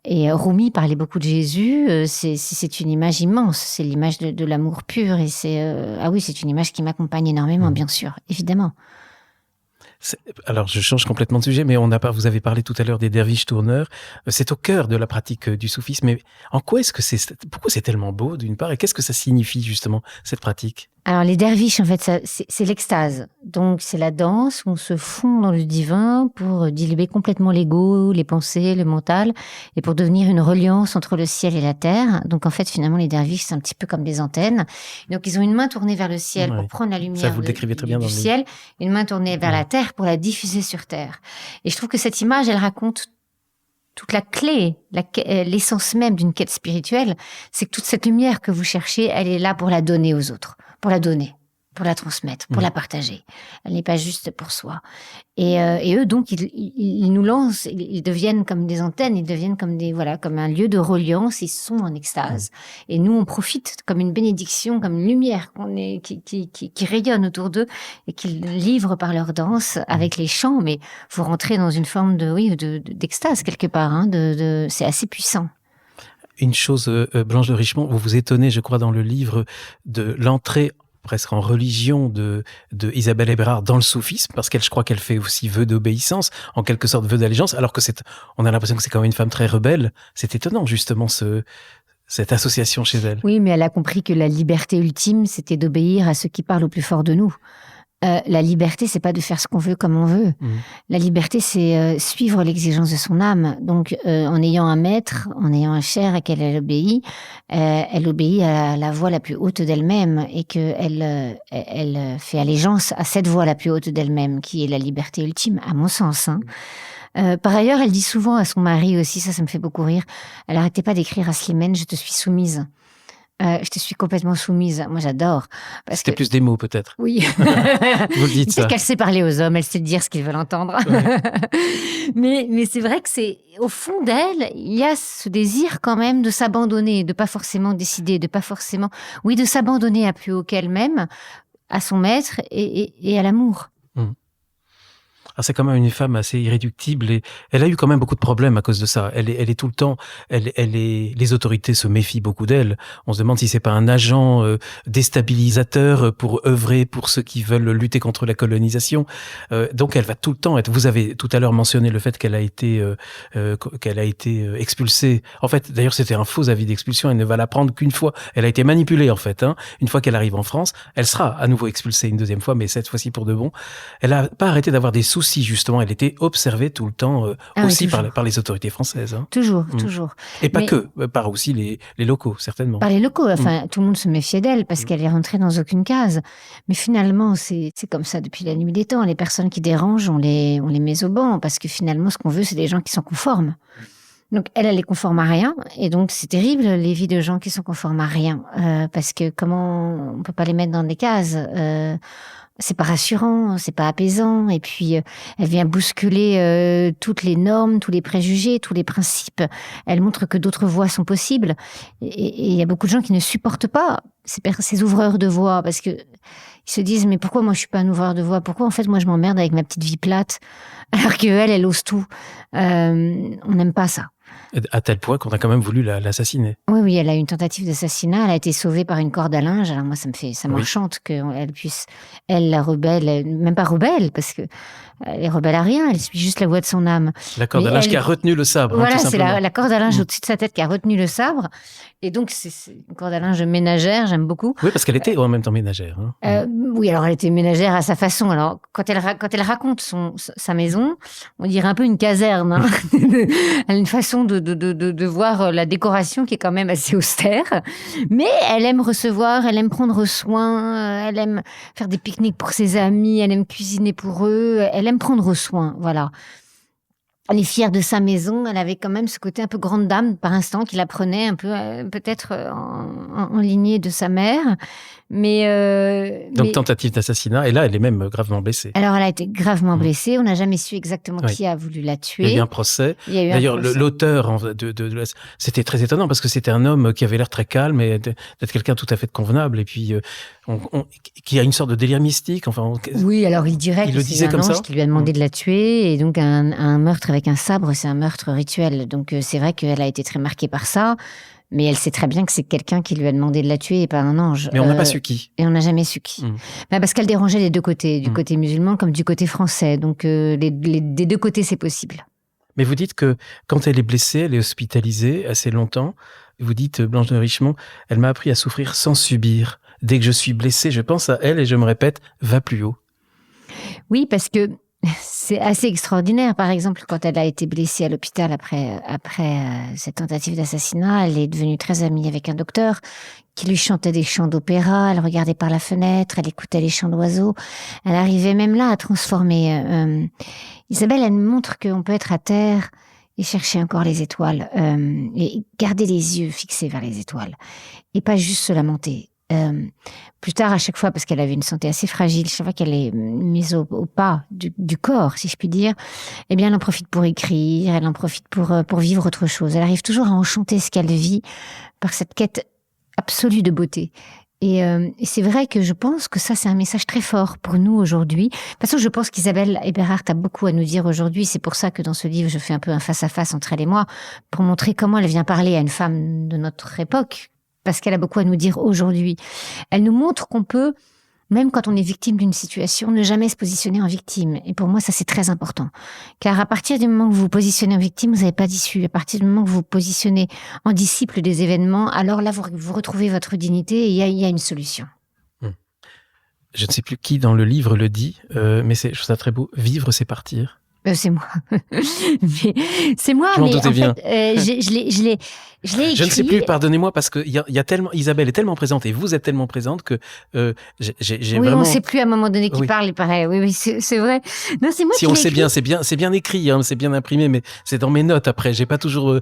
Et Rumi parlait beaucoup de Jésus. C'est une image immense. C'est l'image de l'amour pur. Et c'est une image qui m'accompagne énormément, bien sûr, évidemment. Alors, je change complètement de sujet, mais vous avez parlé tout à l'heure des derviches tourneurs. C'est au cœur de la pratique du soufisme. Mais pourquoi c'est tellement beau, d'une part, et qu'est-ce que ça signifie, justement, cette pratique? Alors, les derviches, en fait, c'est l'extase. Donc, c'est la danse où on se fond dans le divin pour diluer complètement l'ego, les pensées, le mental, et pour devenir une reliance entre le ciel et la terre. Donc, en fait, finalement, les derviches, c'est un petit peu comme des antennes. Donc, ils ont une main tournée vers le ciel pour prendre la lumière du ciel, une main tournée vers la terre pour la diffuser sur terre. Et je trouve que cette image, elle raconte toute la clé, l'essence même d'une quête spirituelle, c'est que toute cette lumière que vous cherchez, elle est là pour la donner aux autres, pour la donner, pour la transmettre, pour la partager. Elle n'est pas juste pour soi. Et eux, donc, ils nous lancent, ils deviennent comme des antennes, ils deviennent comme un lieu de reliance, ils sont en extase. Et nous, on profite comme une bénédiction, comme une lumière qui rayonne autour d'eux et qu'ils livrent par leur danse avec les chants. Mais vous rentrez dans une forme d'extase quelque part, c'est assez puissant. Une chose, Blanche de Richemont, vous vous étonnez, je crois, dans le livre de l'entrée presque en religion de Isabelle Eberhard dans le soufisme, parce je crois qu'elle fait aussi vœu d'obéissance, en quelque sorte vœu d'allégeance, alors que on a l'impression que c'est quand même une femme très rebelle. C'est étonnant, justement, cette association chez elle. Oui, mais elle a compris que la liberté ultime, c'était d'obéir à ceux qui parlent au plus fort de nous. La liberté, c'est pas de faire ce qu'on veut comme on veut. La liberté, c'est suivre l'exigence de son âme. Donc, en ayant un maître, en ayant un cher à qui elle obéit à la voix la plus haute d'elle-même et qu'elle elle fait allégeance à cette voix la plus haute d'elle-même, qui est la liberté ultime, à mon sens. Par ailleurs, elle dit souvent à son mari aussi, ça me fait beaucoup rire, elle n'arrêtait pas d'écrire à Slimane, je te suis soumise. Je te suis complètement soumise. Moi, j'adore. C'était plus des mots, peut-être. Oui. Vous le dites, ça. Peut-être qu'elle sait parler aux hommes, elle sait dire ce qu'ils veulent entendre. Ouais. mais c'est vrai que au fond d'elle, il y a ce désir quand même de s'abandonner, de pas forcément décider, de s'abandonner à plus haut qu'elle-même, à son maître et à l'amour. C'est quand même une femme assez irréductible et elle a eu quand même beaucoup de problèmes à cause de ça. Elle est tout le temps, les autorités se méfient beaucoup d'elle. On se demande si c'est pas un agent déstabilisateur pour œuvrer pour ceux qui veulent lutter contre la colonisation. Donc elle va tout le temps être. Vous avez tout à l'heure mentionné le fait qu'elle a été expulsée. En fait, d'ailleurs, c'était un faux avis d'expulsion. Elle ne va la prendre qu'une fois. Elle a été manipulée en fait. Une fois qu'elle arrive en France, elle sera à nouveau expulsée une deuxième fois, mais cette fois-ci pour de bon. Elle a pas arrêté d'avoir des soucis. Justement, elle était observée tout le temps aussi par les autorités françaises. Toujours. Et pas que, par aussi les locaux, certainement. Par les locaux, tout le monde se méfiait d'elle parce qu'elle est rentrée dans aucune case. Mais finalement, c'est comme ça depuis la nuit des temps. Les personnes qui dérangent, on les met au banc parce que finalement, ce qu'on veut, c'est des gens qui sont conformes. Donc, elle est conforme à rien. Et donc, c'est terrible, les vies de gens qui sont conformes à rien. Parce que comment on peut pas les mettre dans des cases c'est pas rassurant, c'est pas apaisant. Et puis, elle vient bousculer toutes les normes, tous les préjugés, tous les principes. Elle montre que d'autres voies sont possibles. Et il y a beaucoup de gens qui ne supportent pas ces ouvreurs de voies parce que ils se disent mais pourquoi moi je suis pas un ouvreur de voies ? Pourquoi en fait moi je m'emmerde avec ma petite vie plate alors que elle ose tout. On n'aime pas ça. À tel point qu'on a quand même voulu l'assassiner. Oui, elle a eu une tentative d'assassinat. Elle a été sauvée par une corde à linge. Alors moi, ça m'enchante qu'elle puisse, elle, la rebelle, même pas rebelle, parce que elle est rebelle à rien. Elle suit juste la voix de son âme. La corde à linge qui a retenu le sabre. Voilà, tout c'est la corde à linge au-dessus de sa tête qui a retenu le sabre. Et donc, c'est une corde à linge ménagère. J'aime beaucoup. Oui, parce qu'elle était en même temps ménagère. Oui, alors elle était ménagère à sa façon. Alors, quand elle raconte sa maison, on dirait un peu une caserne. Elle a une façon de voir la décoration qui est quand même assez austère. Mais elle aime recevoir, elle aime prendre soin, elle aime faire des pique-niques pour ses amis, elle aime cuisiner pour eux, elle aime prendre soin, voilà. Elle est fière de sa maison, elle avait quand même ce côté un peu grande dame par instant qui la prenait un peu peut-être en lignée de sa mère. Donc tentative d'assassinat, et là elle est même gravement blessée. Alors elle a été gravement blessée, on n'a jamais su exactement qui a voulu la tuer. Il y a eu un procès. D'ailleurs l'auteur c'était très étonnant parce que c'était un homme qui avait l'air très calme et d'être quelqu'un tout à fait convenable et puis qui a une sorte de délire mystique. Oui, alors il dirait que c'est un ange qui lui a demandé de la tuer et donc un meurtre avec un sabre, c'est un meurtre rituel. Donc c'est vrai qu'elle a été très marquée par ça. Mais elle sait très bien que c'est quelqu'un qui lui a demandé de la tuer et pas un ange. Mais on n'a pas su qui. Et on n'a jamais su qui. Parce qu'elle dérangeait les deux côtés, du côté musulman comme du côté français. Donc des deux côtés, c'est possible. Mais vous dites que quand elle est blessée, elle est hospitalisée assez longtemps. Vous dites, Blanche de Richemont, elle m'a appris à souffrir sans subir. Dès que je suis blessée, je pense à elle et je me répète, va plus haut. Oui, parce que c'est assez extraordinaire. Par exemple, quand elle a été blessée à l'hôpital après cette tentative d'assassinat, elle est devenue très amie avec un docteur qui lui chantait des chants d'opéra. Elle regardait par la fenêtre, elle écoutait les chants d'oiseaux. Elle arrivait même là à transformer. Isabelle, elle me montre qu'on peut être à terre et chercher encore les étoiles et garder les yeux fixés vers les étoiles et pas juste se lamenter. Plus tard, à chaque fois, parce qu'elle avait une santé assez fragile, chaque fois qu'elle est mise au pas du corps, si je puis dire, eh bien, elle en profite pour écrire, elle en profite pour vivre autre chose. Elle arrive toujours à enchanter ce qu'elle vit par cette quête absolue de beauté. Et c'est vrai que je pense que ça, c'est un message très fort pour nous aujourd'hui. De toute façon, je pense qu'Isabelle Eberhardt a beaucoup à nous dire aujourd'hui. C'est pour ça que dans ce livre, je fais un peu un face-à-face entre elle et moi, pour montrer comment elle vient parler à une femme de notre époque, parce qu'elle a beaucoup à nous dire aujourd'hui. Elle nous montre qu'on peut, même quand on est victime d'une situation, ne jamais se positionner en victime. Et pour moi, ça, c'est très important. Car à partir du moment où vous vous positionnez en victime, vous n'avez pas d'issue. À partir du moment où vous vous positionnez en disciple des événements, alors là, vous retrouvez votre dignité et il y a une solution. Je ne sais plus qui dans le livre le dit, mais je trouve ça très beau. Vivre, c'est partir. C'est moi. C'est moi, Je m'en mais doutais en bien. fait, je l'ai écrit. Je ne sais plus, pardonnez-moi, parce que y a tellement, Isabelle est tellement présente et vous êtes tellement présente que j'ai Oui, vraiment... on ne sait plus à un moment donné qui Oui. parle. Pareil. Oui, c'est vrai. Non, c'est moi Si qui on l'ai sait écrit. bien, c'est bien écrit, hein, c'est bien imprimé, mais c'est dans mes notes après. J'ai pas toujours...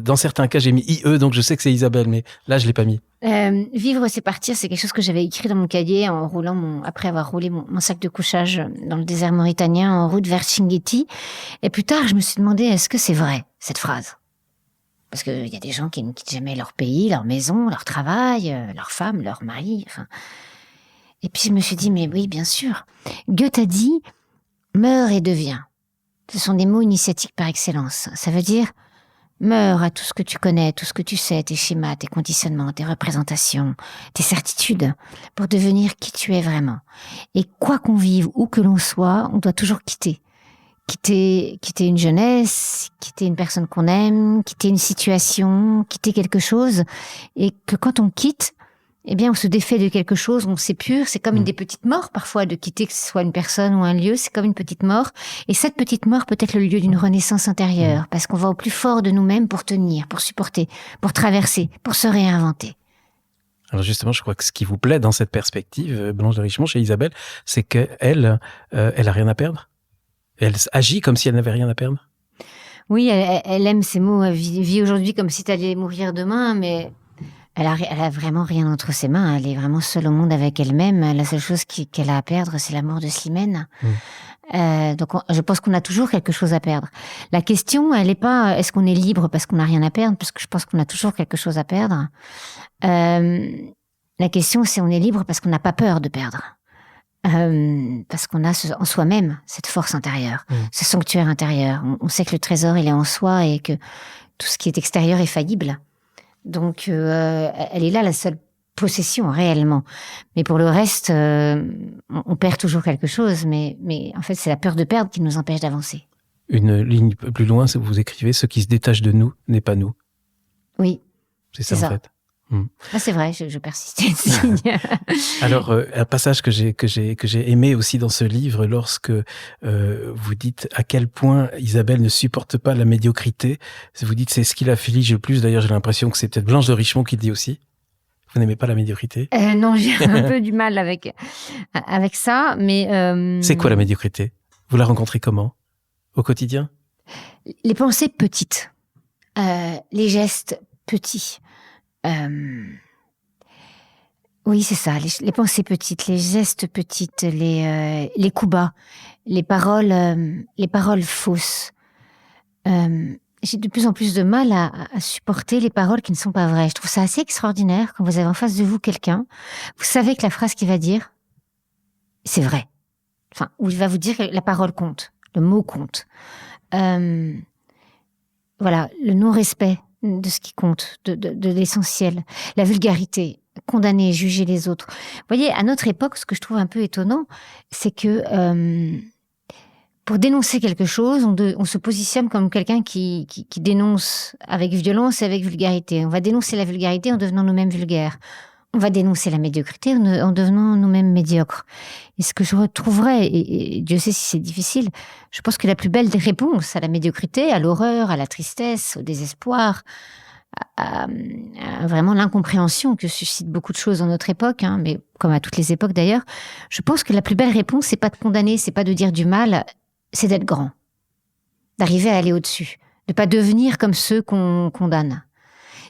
dans certains cas, j'ai mis IE, donc je sais que c'est Isabelle, mais là, je l'ai pas mis. Vivre, c'est partir, c'est quelque chose que j'avais écrit dans mon cahier après avoir roulé mon sac de couchage dans le désert mauritanien en route vers Chinguetti. Et plus tard, je me suis demandé, est-ce que c'est vrai, cette phrase? Parce qu'il y a des gens qui ne quittent jamais leur pays, leur maison, leur travail, leur femme, leur mari, enfin. Et puis je me suis dit, mais oui, bien sûr. Goethe a dit, meurs et deviens. Ce sont des mots initiatiques par excellence. Ça veut dire, meurs à tout ce que tu connais, tout ce que tu sais, tes schémas, tes conditionnements, tes représentations, tes certitudes, pour devenir qui tu es vraiment. Et quoi qu'on vive, où que l'on soit, on doit toujours quitter. Quitter une jeunesse, quitter une personne qu'on aime, quitter une situation, quitter quelque chose. Et que quand on quitte, eh bien, on se défait de quelque chose, on s'épure. C'est comme une des petites morts, parfois, de quitter, que ce soit une personne ou un lieu. C'est comme une petite mort. Et cette petite mort peut être le lieu d'une renaissance intérieure, parce qu'on va au plus fort de nous-mêmes pour tenir, pour supporter, pour traverser, pour se réinventer. Alors justement, je crois que ce qui vous plaît dans cette perspective, Blanche de Richemont, chez Isabelle, c'est qu'elle, elle a rien à perdre. Elle agit comme si elle n'avait rien à perdre. Oui, elle aime ces mots. Elle vit aujourd'hui comme si tu allais mourir demain, mais elle a vraiment rien entre ses mains. Elle est vraiment seule au monde avec elle-même. La seule chose qu'elle a à perdre, c'est la mort de Slimane. Donc, je pense qu'on a toujours quelque chose à perdre. La question, elle n'est pas est-ce qu'on est libre parce qu'on n'a rien à perdre, parce que je pense qu'on a toujours quelque chose à perdre. La question, c'est on est libre parce qu'on n'a pas peur de perdre. Parce qu'on a en soi-même cette force intérieure, ce sanctuaire intérieur. On sait que le trésor, il est en soi et que tout ce qui est extérieur est faillible. Donc, elle est là, la seule possession, réellement. Mais pour le reste, on perd toujours quelque chose. Mais en fait, c'est la peur de perdre qui nous empêche d'avancer. Une ligne plus loin, vous écrivez « Ce qui se détache de nous n'est pas nous ». Oui. C'est ça, en fait. Ah, c'est vrai, je persiste. Alors, un passage que j'ai aimé aussi dans ce livre, lorsque vous dites à quel point Isabelle ne supporte pas la médiocrité. Vous dites c'est ce qui l'afflige le plus. D'ailleurs, j'ai l'impression que c'est peut-être Blanche de Richemont qui le dit aussi. Vous n'aimez pas la médiocrité? Non, j'ai un peu du mal avec ça, mais... C'est quoi la médiocrité? Vous la rencontrez comment? Au quotidien? Les pensées petites, les gestes petits. Oui, c'est ça, les pensées petites, les gestes petites, les coups bas, les paroles fausses. J'ai de plus en plus de mal à supporter les paroles qui ne sont pas vraies. Je trouve ça assez extraordinaire quand vous avez en face de vous quelqu'un, vous savez que la phrase qu'il va dire, c'est vrai. Enfin, où il va vous dire que la parole compte, le mot compte. Voilà, le non-respect de ce qui compte, de l'essentiel, la vulgarité, condamner, juger les autres. Vous voyez, à notre époque, ce que je trouve un peu étonnant, c'est que pour dénoncer quelque chose, on se positionne comme quelqu'un qui dénonce avec violence et avec vulgarité. On va dénoncer la vulgarité en devenant nous-mêmes vulgaires. On va dénoncer la médiocrité en devenant nous-mêmes médiocres. Et ce que je retrouverais, et Dieu sait si c'est difficile, je pense que la plus belle des réponses à la médiocrité, à l'horreur, à la tristesse, au désespoir, à vraiment l'incompréhension que suscite beaucoup de choses dans notre époque, hein, mais comme à toutes les époques d'ailleurs, je pense que la plus belle réponse, c'est pas de condamner, c'est pas de dire du mal, c'est d'être grand, d'arriver à aller au-dessus, de pas devenir comme ceux qu'on condamne.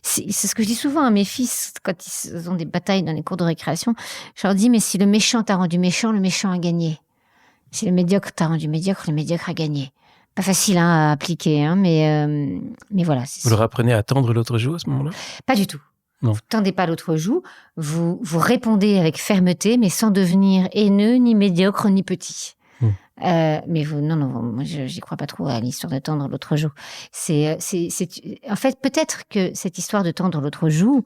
C'est ce que je dis souvent à mes fils quand ils ont des batailles dans les cours de récréation. Je leur dis, mais si le méchant t'a rendu méchant, le méchant a gagné. Si le médiocre t'a rendu médiocre, le médiocre a gagné. Pas facile à appliquer, hein, mais voilà. Vous leur apprenez à tendre l'autre joue à ce moment-là? Pas du tout. Non. Vous tendez pas l'autre joue, vous répondez avec fermeté, mais sans devenir haineux, ni médiocre, ni petit. Mais non, moi j'y crois pas trop à l'histoire de tendre l'autre joue. En fait, peut-être que cette histoire de tendre l'autre joue,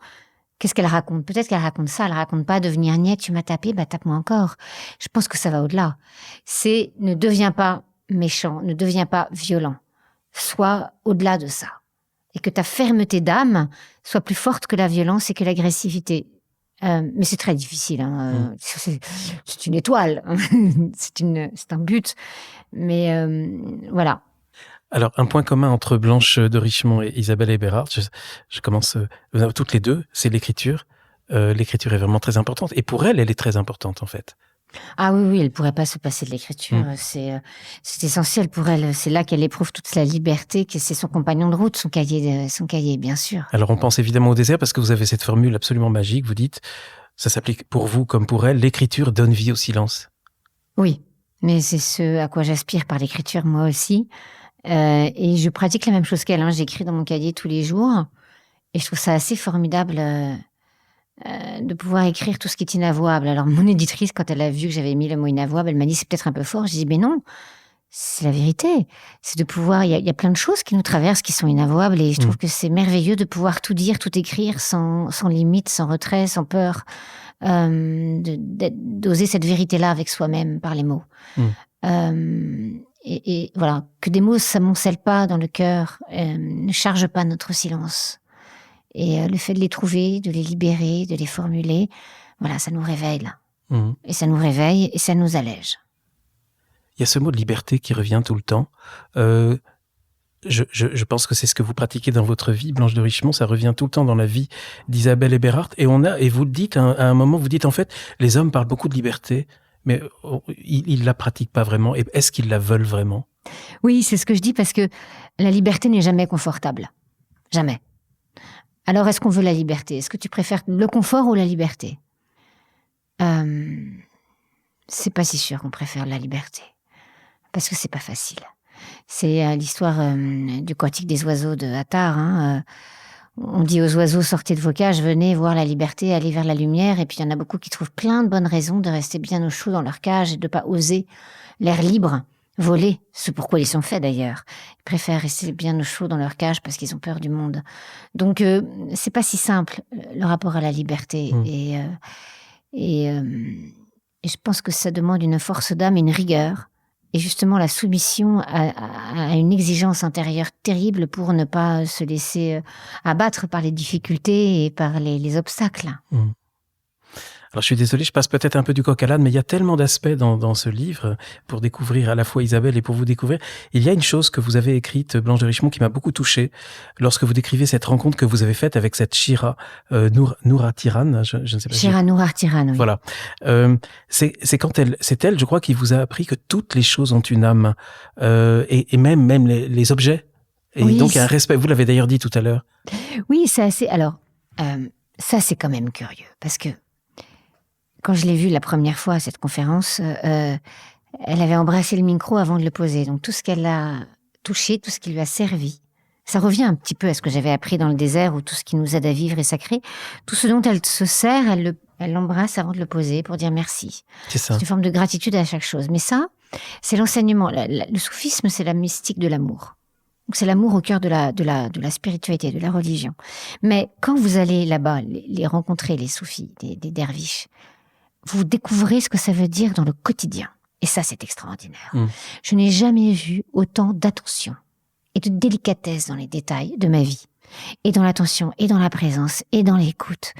qu'est-ce qu'elle raconte? Peut-être qu'elle raconte ça, elle raconte pas devenir niette, tu m'as tapé, bah tape-moi encore. Je pense que ça va au-delà. C'est ne deviens pas méchant, ne deviens pas violent. Sois au-delà de ça. Et que ta fermeté d'âme soit plus forte que la violence et que l'agressivité. Mais c'est très difficile. C'est une étoile. C'est un but. Mais voilà. Alors, un point commun entre Blanche de Richemont et Isabelle Eberhard, je commence toutes les deux, c'est l'écriture. L'écriture est vraiment très importante. Et pour elle est très importante, en fait. Ah oui, elle pourrait pas se passer de l'écriture. C'est essentiel pour elle. C'est là qu'elle éprouve toute la liberté, que c'est son compagnon de route, son cahier, bien sûr. Alors, on pense évidemment au désert parce que vous avez cette formule absolument magique. Vous dites, ça s'applique pour vous comme pour elle, l'écriture donne vie au silence. Oui, mais c'est ce à quoi j'aspire par l'écriture, moi aussi. Et je pratique la même chose qu'elle. J'écris dans mon cahier tous les jours. Et je trouve ça assez formidable de pouvoir écrire tout ce qui est inavouable. Alors, mon éditrice, quand elle a vu que j'avais mis le mot inavouable, elle m'a dit, c'est peut-être un peu fort. J'ai dit, mais non, c'est la vérité. C'est de pouvoir... Il y a plein de choses qui nous traversent, qui sont inavouables. Et je trouve que c'est merveilleux de pouvoir tout dire, tout écrire, sans limite, sans retrait, sans peur. D'oser cette vérité-là avec soi-même, par les mots. Et voilà, que des mots s'amoncellent pas dans le cœur, ne chargent pas notre silence. Et le fait de les trouver, de les libérer, de les formuler, voilà, ça nous réveille. Et ça nous réveille et ça nous allège. Il y a ce mot de liberté qui revient tout le temps. Je pense que c'est ce que vous pratiquez dans votre vie, Blanche de Richemont. Ça revient tout le temps dans la vie d'Isabelle Eberhard. Et vous le dites à un moment, vous dites en fait, les hommes parlent beaucoup de liberté, mais ils la pratiquent pas vraiment. Et est-ce qu'ils la veulent vraiment? Oui, c'est ce que je dis parce que la liberté n'est jamais confortable. Jamais. Alors, est-ce qu'on veut la liberté? Est-ce que tu préfères le confort ou la liberté? C'est pas si sûr qu'on préfère la liberté. Parce que c'est pas facile. C'est l'histoire du Cantique des oiseaux de Attard. On dit aux oiseaux, sortez de vos cages, venez voir la liberté, allez vers la lumière. Et puis il y en a beaucoup qui trouvent plein de bonnes raisons de rester bien au chaud dans leur cage et de pas oser l'air libre, voler. C'est pourquoi ils sont faits d'ailleurs. Ils préfèrent rester bien au chaud dans leur cage parce qu'ils ont peur du monde. Donc c'est pas si simple le rapport à la liberté. Et je pense que ça demande une force d'âme et une rigueur. Et justement, la soumission à une exigence intérieure terrible pour ne pas se laisser abattre par les difficultés et par les obstacles. Alors, je suis désolé, je passe peut-être un peu du coq à l'âne, mais il y a tellement d'aspects dans ce livre pour découvrir à la fois Isabelle et pour vous découvrir. Il y a une chose que vous avez écrite, Blanche de Richemont, qui m'a beaucoup touché lorsque vous décrivez cette rencontre que vous avez faite avec cette Shira Nouratiran, je ne sais pas. Shira Nouratiran, oui. Voilà. C'est elle, je crois, qui vous a appris que toutes les choses ont une âme, et même les objets. Et oui, donc, il y a un respect. Vous l'avez d'ailleurs dit tout à l'heure. Oui, c'est assez. Alors, ça, c'est quand même curieux, parce que quand je l'ai vue la première fois à cette conférence, elle avait embrassé le micro avant de le poser. Donc tout ce qu'elle a touché, tout ce qui lui a servi, ça revient un petit peu à ce que j'avais appris dans le désert, où tout ce qui nous aide à vivre est sacré. Tout ce dont elle se sert, elle l'embrasse avant de le poser pour dire merci. C'est ça. C'est une forme de gratitude à chaque chose. Mais ça, c'est l'enseignement. Le soufisme, c'est la mystique de l'amour. Donc c'est l'amour au cœur de la spiritualité, de la religion. Mais quand vous allez là-bas, les rencontrer, les soufis, des derviches, vous découvrez ce que ça veut dire dans le quotidien. Et ça, c'est extraordinaire. Je n'ai jamais vu autant d'attention et de délicatesse dans les détails de ma vie. Et dans l'attention, et dans la présence, et dans l'écoute.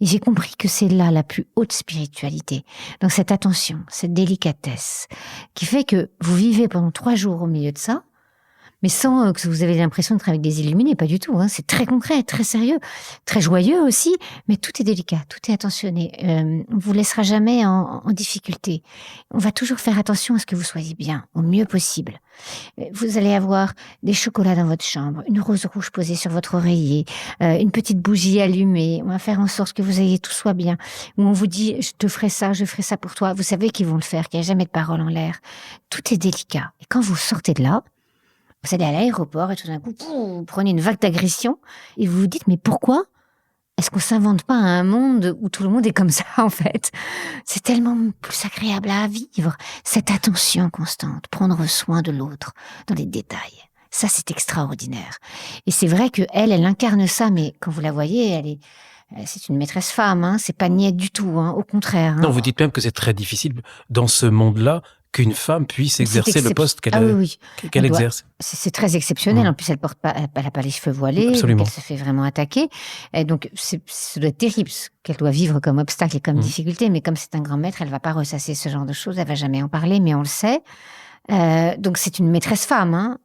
Et j'ai compris que c'est là la plus haute spiritualité. Donc cette attention, cette délicatesse, qui fait que vous vivez pendant 3 jours au milieu de ça, mais sans que vous avez l'impression d'être avec des illuminés, pas du tout. C'est très concret, très sérieux, très joyeux aussi, mais tout est délicat, tout est attentionné. On vous laissera jamais en difficulté. On va toujours faire attention à ce que vous soyez bien, au mieux possible. Vous allez avoir des chocolats dans votre chambre, une rose rouge posée sur votre oreiller, une petite bougie allumée. On va faire en sorte que vous ayez tout soit bien. Où on vous dit, je te ferai ça, je ferai ça pour toi. Vous savez qu'ils vont le faire, qu'il n'y a jamais de parole en l'air. Tout est délicat. Et quand vous sortez de là, vous allez à l'aéroport et tout d'un coup, vous prenez une vague d'agression et vous vous dites, mais pourquoi est-ce qu'on s'invente pas un monde où tout le monde est comme ça, en fait? C'est tellement plus agréable à vivre. Cette attention constante, prendre soin de l'autre dans les détails. Ça, c'est extraordinaire. Et c'est vrai que elle incarne ça, mais quand vous la voyez, c'est une maîtresse femme, c'est pas niais du tout, au contraire. Non, vous dites même que c'est très difficile dans ce monde-là qu'une femme puisse exercer le poste qu'elle oui. exerce. C'est très exceptionnel. En plus, elle n'a pas les cheveux voilés. Absolument. Donc elle se fait vraiment attaquer. Et donc, ça doit être terrible ce qu'elle doit vivre comme obstacle et comme difficulté. Mais comme c'est un grand maître, elle ne va pas ressasser ce genre de choses. Elle ne va jamais en parler, mais on le sait. Donc, c'est une maîtresse femme. Hein.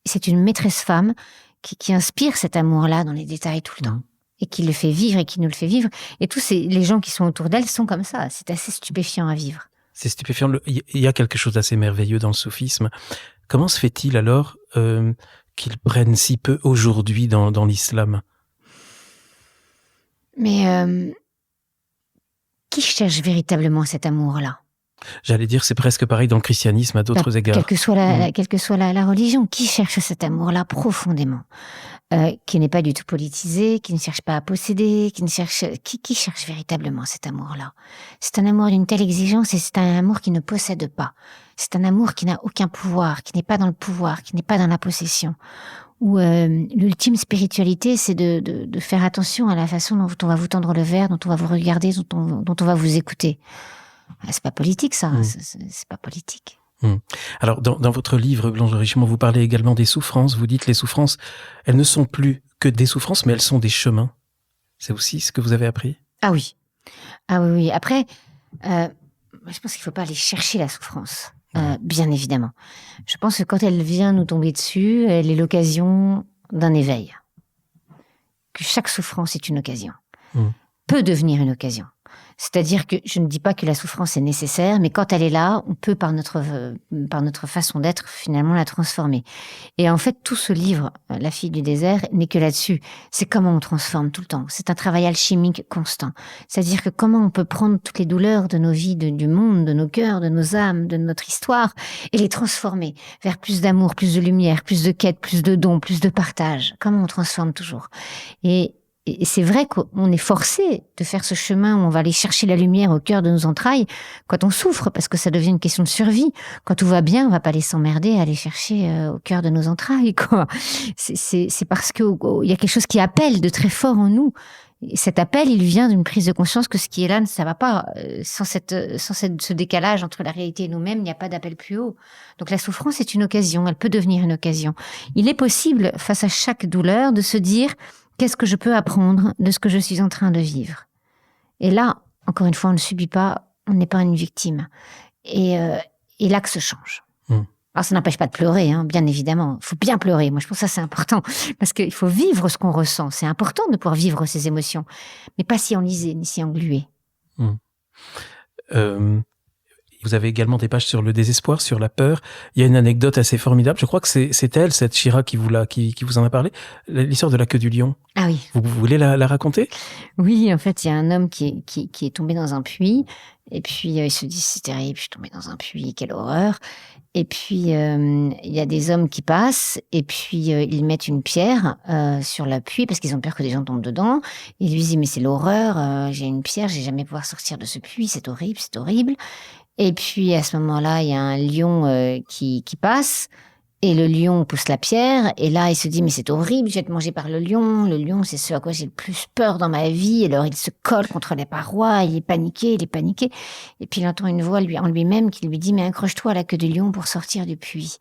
C'est une maîtresse femme qui inspire cet amour-là dans les détails tout le temps. Et qui le fait vivre et qui nous le fait vivre. Et tous les gens qui sont autour d'elle sont comme ça. C'est assez stupéfiant à vivre. C'est stupéfiant. Il y a quelque chose d'assez merveilleux dans le soufisme. Comment se fait-il alors qu'ils prennent si peu aujourd'hui dans l'islam ? Mais qui cherche véritablement cet amour-là ? J'allais dire, c'est presque pareil dans le christianisme à d'autres égards. Quelle que soit la religion, qui cherche cet amour-là profondément, qui n'est pas du tout politisé, qui ne cherche pas à posséder, qui cherche véritablement cet amour-là. C'est un amour d'une telle exigence et c'est un amour qui ne possède pas. C'est un amour qui n'a aucun pouvoir, qui n'est pas dans le pouvoir, qui n'est pas dans la possession. Où l'ultime spiritualité, c'est de faire attention à la façon dont on va vous tendre le verre, dont on va vous regarder, dont on va vous écouter. C'est pas politique, ça. C'est pas politique. Alors, dans votre livre, Blanche de Richemont, vous parlez également des souffrances. Vous dites les souffrances, elles ne sont plus que des souffrances, mais elles sont des chemins. C'est aussi ce que vous avez appris ? Ah oui. Ah oui. Après, je pense qu'il faut pas aller chercher la souffrance, bien évidemment. Je pense que quand elle vient nous tomber dessus, elle est l'occasion d'un éveil. Que chaque souffrance est une occasion. Peut devenir une occasion. C'est-à-dire que je ne dis pas que la souffrance est nécessaire, mais quand elle est là, on peut, par notre façon d'être, finalement la transformer. Et en fait, tout ce livre, La fille du désert, n'est que là-dessus. C'est comment on transforme tout le temps. C'est un travail alchimique constant. C'est-à-dire que comment on peut prendre toutes les douleurs de nos vies, du monde, de nos cœurs, de nos âmes, de notre histoire, et les transformer vers plus d'amour, plus de lumière, plus de quête, plus de dons, plus de partage. Comment on transforme toujours. Et c'est vrai qu'on est forcé de faire ce chemin où on va aller chercher la lumière au cœur de nos entrailles quand on souffre, parce que ça devient une question de survie. Quand tout va bien, on va pas aller s'emmerder à aller chercher au cœur de nos entrailles, quoi. C'est parce que il y a quelque chose qui appelle de très fort en nous. Et cet appel, il vient d'une prise de conscience que ce qui est là, ça va pas. Sans ce décalage entre la réalité et nous-mêmes, il n'y a pas d'appel plus haut. Donc la souffrance est une occasion, elle peut devenir une occasion. Il est possible, face à chaque douleur, de se dire: qu'est-ce que je peux apprendre de ce que je suis en train de vivre ? Et là, encore une fois, on ne subit pas, on n'est pas une victime. Et l'axe change. Alors, ça n'empêche pas de pleurer, hein, bien évidemment. Il faut bien pleurer. Moi, je pense que ça, c'est important. Parce qu'il faut vivre ce qu'on ressent. C'est important de pouvoir vivre ces émotions. Mais pas s'y enliser, ni s'y engluer. Vous avez également des pages sur le désespoir, sur la peur. Il y a une anecdote assez formidable. Je crois que c'est elle, cette Shira, qui vous en a parlé. L'histoire de la queue du lion. Ah oui. Vous voulez la raconter ? Oui, en fait, il y a un homme qui est tombé dans un puits. Et puis, il se dit: c'est terrible, je suis tombé dans un puits, quelle horreur. Et puis, il y a des hommes qui passent. Et puis, ils mettent une pierre sur le puits parce qu'ils ont peur que des gens tombent dedans. Et il lui dit: mais c'est l'horreur, j'ai une pierre, je vais jamais pouvoir sortir de ce puits, c'est horrible, c'est horrible. Et puis, à ce moment-là, il y a un lion qui passe, et le lion pousse la pierre, et là, il se dit: mais c'est horrible, je vais être mangé par le lion, c'est ce à quoi j'ai le plus peur dans ma vie. Alors, il se colle contre les parois, il est paniqué, et puis il entend une voix en lui-même qui lui dit: mais accroche-toi à la queue du lion pour sortir du puits.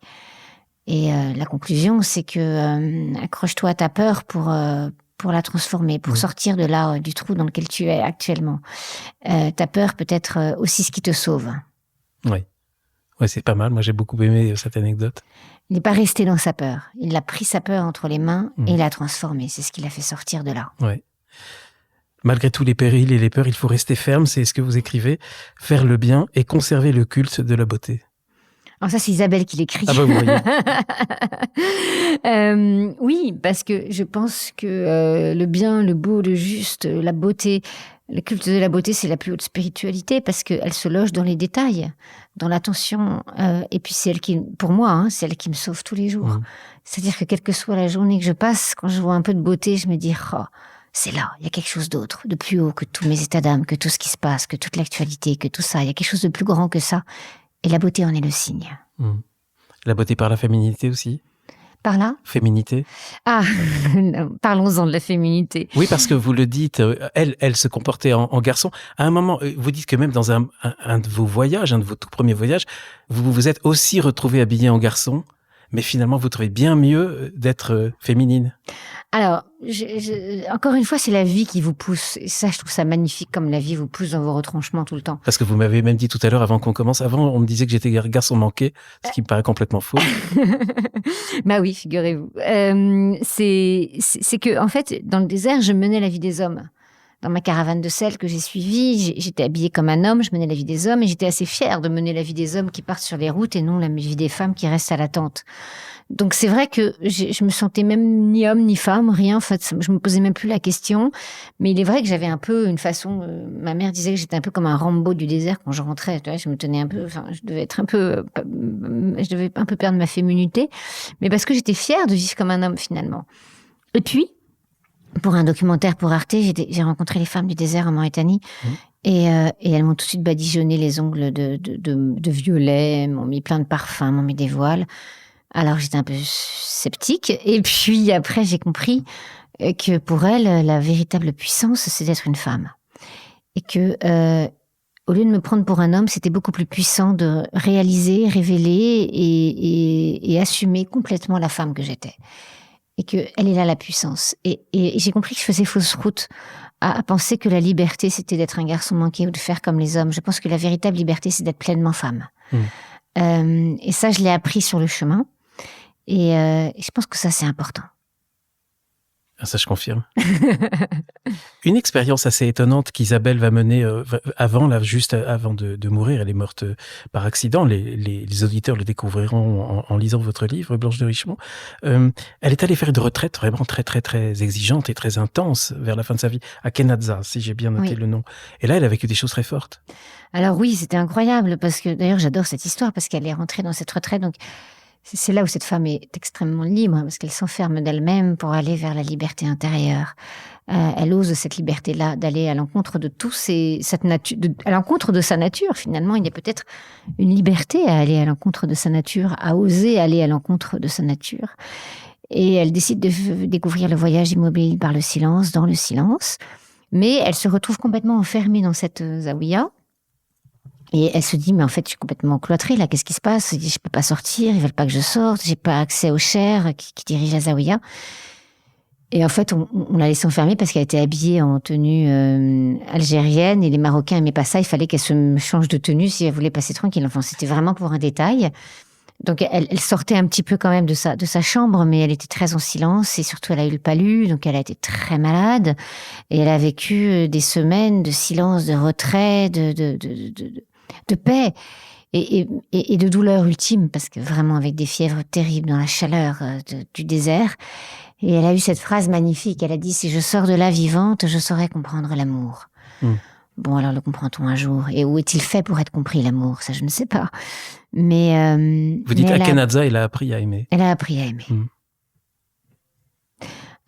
Et la conclusion, c'est que accroche-toi à ta peur pour la transformer, pour sortir de là, du trou dans lequel tu es actuellement. Ta peur peut être aussi ce qui te sauve. Oui. Ouais, c'est pas mal. Moi, j'ai beaucoup aimé cette anecdote. Il n'est pas resté dans sa peur. Il a pris sa peur entre les mains et l'a transformée. C'est ce qui l'a fait sortir de là. Ouais. Malgré tous les périls et les peurs, il faut rester ferme. C'est ce que vous écrivez. Faire le bien et conserver le culte de la beauté. Alors ça, c'est Isabelle qui l'écrit. Ah bah vous voyez. Oui, parce que je pense que le bien, le beau, le juste, la beauté, le culte de la beauté, c'est la plus haute spiritualité parce qu'elle se loge dans les détails, dans l'attention. Et puis c'est elle qui, pour moi, c'est elle qui me sauve tous les jours. C'est-à-dire que quelle que soit la journée que je passe, quand je vois un peu de beauté, je me dis: oh, c'est là, il y a quelque chose d'autre, de plus haut que tous mes états d'âme, que tout ce qui se passe, que toute l'actualité, que tout ça. Il y a quelque chose de plus grand que ça. Et la beauté en est le signe. La beauté par la féminité aussi ? Par là? Féminité? Ah, parlons-en de la féminité. Oui, parce que vous le dites, elle se comportait en garçon. À un moment, vous dites que même dans un de vos voyages, un de vos tout premiers voyages, vous vous êtes aussi retrouvée habillée en garçon, mais finalement, vous trouvez bien mieux d'être féminine. Alors, encore une fois, c'est la vie qui vous pousse. Et ça, je trouve ça magnifique, comme la vie vous pousse dans vos retranchements tout le temps. Parce que vous m'avez même dit tout à l'heure, avant qu'on commence, avant, on me disait que j'étais garçon manqué, ce qui me paraît complètement faux. Bah oui, figurez-vous. C'est que, en fait, dans le désert, je menais la vie des hommes. Dans ma caravane de sel que j'ai suivie, j'étais habillée comme un homme, je menais la vie des hommes, et j'étais assez fière de mener la vie des hommes qui partent sur les routes et non la vie des femmes qui restent à la tente. Donc c'est vrai que je me sentais même ni homme ni femme, rien. En fait, je me posais même plus la question. Mais il est vrai que j'avais un peu une façon. Ma mère disait que j'étais un peu comme un Rambo du désert quand je rentrais. Tu vois, je me tenais un peu. Enfin, je devais un peu perdre ma féminité, mais parce que j'étais fière de vivre comme un homme finalement. Et puis, pour un documentaire pour Arte, j'ai rencontré les femmes du désert en Mauritanie. Et elles m'ont tout de suite badigeonné les ongles de violet, m'ont mis plein de parfums, m'ont mis des voiles. Alors j'étais un peu sceptique, et puis après j'ai compris que pour elle, la véritable puissance, c'est d'être une femme. Et que au lieu de me prendre pour un homme, c'était beaucoup plus puissant de réaliser, révéler et assumer complètement la femme que j'étais. Et qu'elle est là la puissance. Et j'ai compris que je faisais fausse route à penser que la liberté, c'était d'être un garçon manqué ou de faire comme les hommes. Je pense que la véritable liberté, c'est d'être pleinement femme. Et ça, je l'ai appris sur le chemin. Et je pense que ça, c'est important. Ça, je confirme. Une expérience assez étonnante qu'Isabelle va mener juste avant de mourir. Elle est morte par accident. Les auditeurs le découvriront en lisant votre livre, Blanche de Richemont. Elle est allée faire une retraite vraiment très, très, très exigeante et très intense vers la fin de sa vie, à Kenadza, si j'ai bien noté le nom. Et là, elle a vécu des choses très fortes. Alors oui, c'était incroyable, parce que d'ailleurs, j'adore cette histoire, parce qu'elle est rentrée dans cette retraite, donc c'est là où cette femme est extrêmement libre, parce qu'elle s'enferme d'elle-même pour aller vers la liberté intérieure. Elle ose cette liberté-là d'aller à l'encontre de à l'encontre de sa nature. Finalement, il y a peut-être une liberté à aller à l'encontre de sa nature, à oser aller à l'encontre de sa nature. Et elle décide de découvrir le voyage immobile par le silence, dans le silence. Mais elle se retrouve complètement enfermée dans cette zaouïa. Et elle se dit, mais en fait, je suis complètement cloîtrée, là, qu'est-ce qui se passe? Je peux pas sortir, ils veulent pas que je sorte, j'ai pas accès aux chairs qui dirigent la zaouïa. Et en fait, on l'a laissée enfermer parce qu'elle était habillée en tenue algérienne, et les Marocains aimaient pas ça, il fallait qu'elle se change de tenue si elle voulait passer tranquille. Enfin, c'était vraiment pour un détail. Donc, elle sortait un petit peu quand même de sa chambre, mais elle était très en silence, et surtout, elle a eu le palu, donc elle a été très malade, et elle a vécu des semaines de silence, de retrait, de paix et de douleur ultime, parce que vraiment avec des fièvres terribles dans la chaleur du désert. Et elle a eu cette phrase magnifique, elle a dit « Si je sors de là vivante, je saurai comprendre l'amour ». Bon, alors le comprend-on un jour? Et où est-il fait pour être compris, l'amour? Ça, je ne sais pas. Mais vous dites à Kenadza, elle a appris à aimer. Elle a appris à aimer.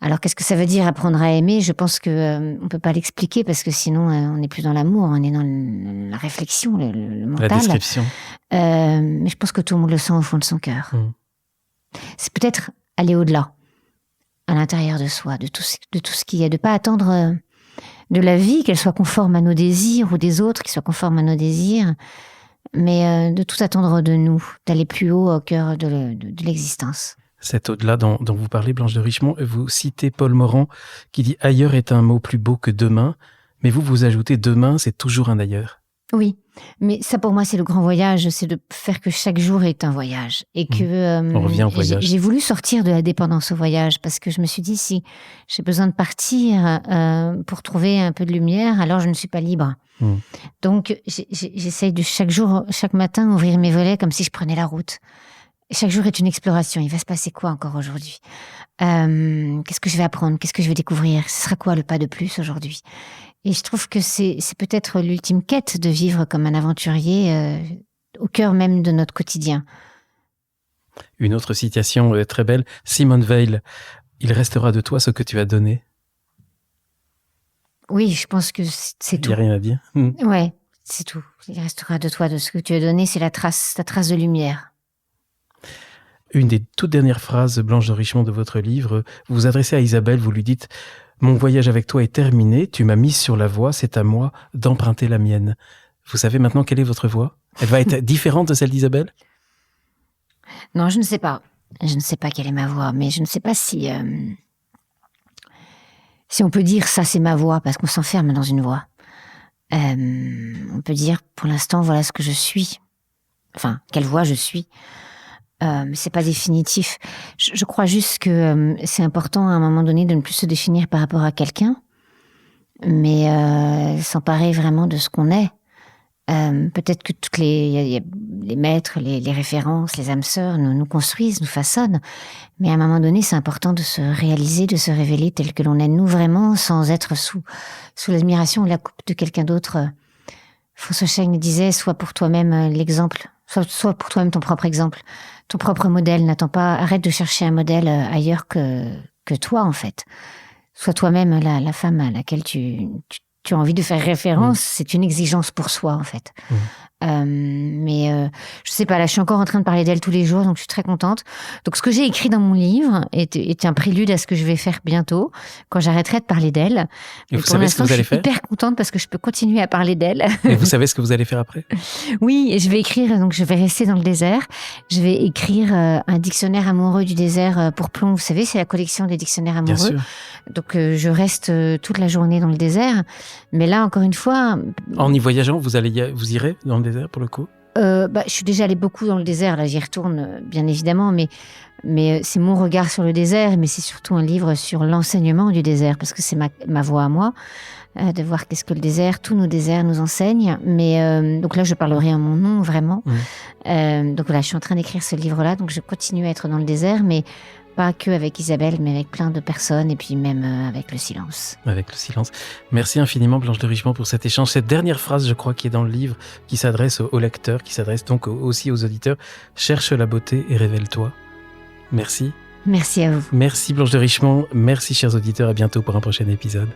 Alors, qu'est-ce que ça veut dire apprendre à aimer? Je pense que on peut pas l'expliquer, parce que sinon, on n'est plus dans l'amour, on est dans la réflexion, le mental. La description. Mais je pense que tout le monde le sent au fond de son cœur. C'est peut-être aller au-delà, à l'intérieur de soi, de tout ce qu'il y a, de pas attendre de la vie qu'elle soit conforme à nos désirs, ou des autres qui soient conformes à nos désirs, mais de tout attendre de nous, d'aller plus haut au cœur de l'existence. Cet au-delà dont vous parlez, Blanche de Richemont, vous citez Paul Morand qui dit « Ailleurs est un mot plus beau que demain », mais vous ajoutez « demain, c'est toujours un ailleurs ». Oui, mais ça pour moi c'est le grand voyage, c'est de faire que chaque jour est un voyage. Et que on revient au voyage. J'ai voulu sortir de la dépendance au voyage, parce que je me suis dit, si j'ai besoin de partir pour trouver un peu de lumière, alors je ne suis pas libre. Donc j'essaye de chaque jour, chaque matin, ouvrir mes volets comme si je prenais la route. Chaque jour est une exploration. Il va se passer quoi encore aujourd'hui? Qu'est-ce que je vais apprendre? Qu'est-ce que je vais découvrir? Ce sera quoi le pas de plus aujourd'hui? Et je trouve que c'est peut-être l'ultime quête, de vivre comme un aventurier au cœur même de notre quotidien. Une autre citation très belle, Simone Veil, « Il restera de toi ce que tu as donné ». Oui, je pense que c'est tout. Il n'y a rien à dire. Ouais, c'est tout. Il restera de toi de ce que tu as donné, c'est la trace de lumière. une des toutes dernières phrases, Blanche de Richemont, de votre livre. Vous vous adressez à Isabelle, vous lui dites « Mon voyage avec toi est terminé, tu m'as mise sur la voie, c'est à moi d'emprunter la mienne. » Vous savez maintenant quelle est votre voie? Elle va être différente de celle d'Isabelle? Non, je ne sais pas. Je ne sais pas quelle est ma voix, mais je ne sais pas si on peut dire ça c'est ma voix, parce qu'on s'enferme dans une voix. On peut dire pour l'instant voilà ce que je suis. Enfin, quelle voix je suis. Mais c'est pas définitif. Je crois juste que c'est important à un moment donné de ne plus se définir par rapport à quelqu'un, mais s'emparer vraiment de ce qu'on est. Peut-être que toutes les maîtres, les références, les âmes sœurs nous construisent, nous façonnent. Mais à un moment donné, c'est important de se réaliser, de se révéler tel que l'on est nous vraiment, sans être sous l'admiration ou la coupe de quelqu'un d'autre. François Cheng disait, sois pour toi-même l'exemple, sois pour toi-même ton propre exemple, ton propre modèle. Arrête de chercher un modèle ailleurs que toi, en fait. Sois toi-même la femme à laquelle tu as envie de faire référence, c'est une exigence pour soi, en fait. Mais je sais pas, là, je suis encore en train de parler d'elle tous les jours, donc je suis très contente. Donc, ce que j'ai écrit dans mon livre est un prélude à ce que je vais faire bientôt, quand j'arrêterai de parler d'elle. Et vous savez ce que vous allez faire? Je suis hyper contente parce que je peux continuer à parler d'elle. Et vous savez ce que vous allez faire après? Oui, et je vais écrire, donc je vais rester dans le désert. Je vais écrire un dictionnaire amoureux du désert pour Plomb. Vous savez, c'est la collection des dictionnaires amoureux. Bien sûr. Donc, je reste toute la journée dans le désert. Mais là, encore une fois... En y voyageant, vous irez dans le désert pour le coup? Je suis déjà allée beaucoup dans le désert, là j'y retourne bien évidemment, mais c'est mon regard sur le désert, mais c'est surtout un livre sur l'enseignement du désert, parce que c'est ma voie à moi, de voir qu'est-ce que le désert, tous nos déserts nous enseignent. Mais donc là je parlerai en mon nom vraiment. Donc voilà, je suis en train d'écrire ce livre-là, donc je continue à être dans le désert, mais pas que avec Isabelle, mais avec plein de personnes, et puis même avec le silence. Avec le silence. Merci infiniment, Blanche de Richemont, pour cet échange. Cette dernière phrase, je crois, qui est dans le livre, qui s'adresse au lecteur, qui s'adresse donc aussi aux auditeurs. Cherche la beauté et révèle-toi. Merci. Merci à vous. Merci, Blanche de Richemont. Merci, chers auditeurs. À bientôt pour un prochain épisode.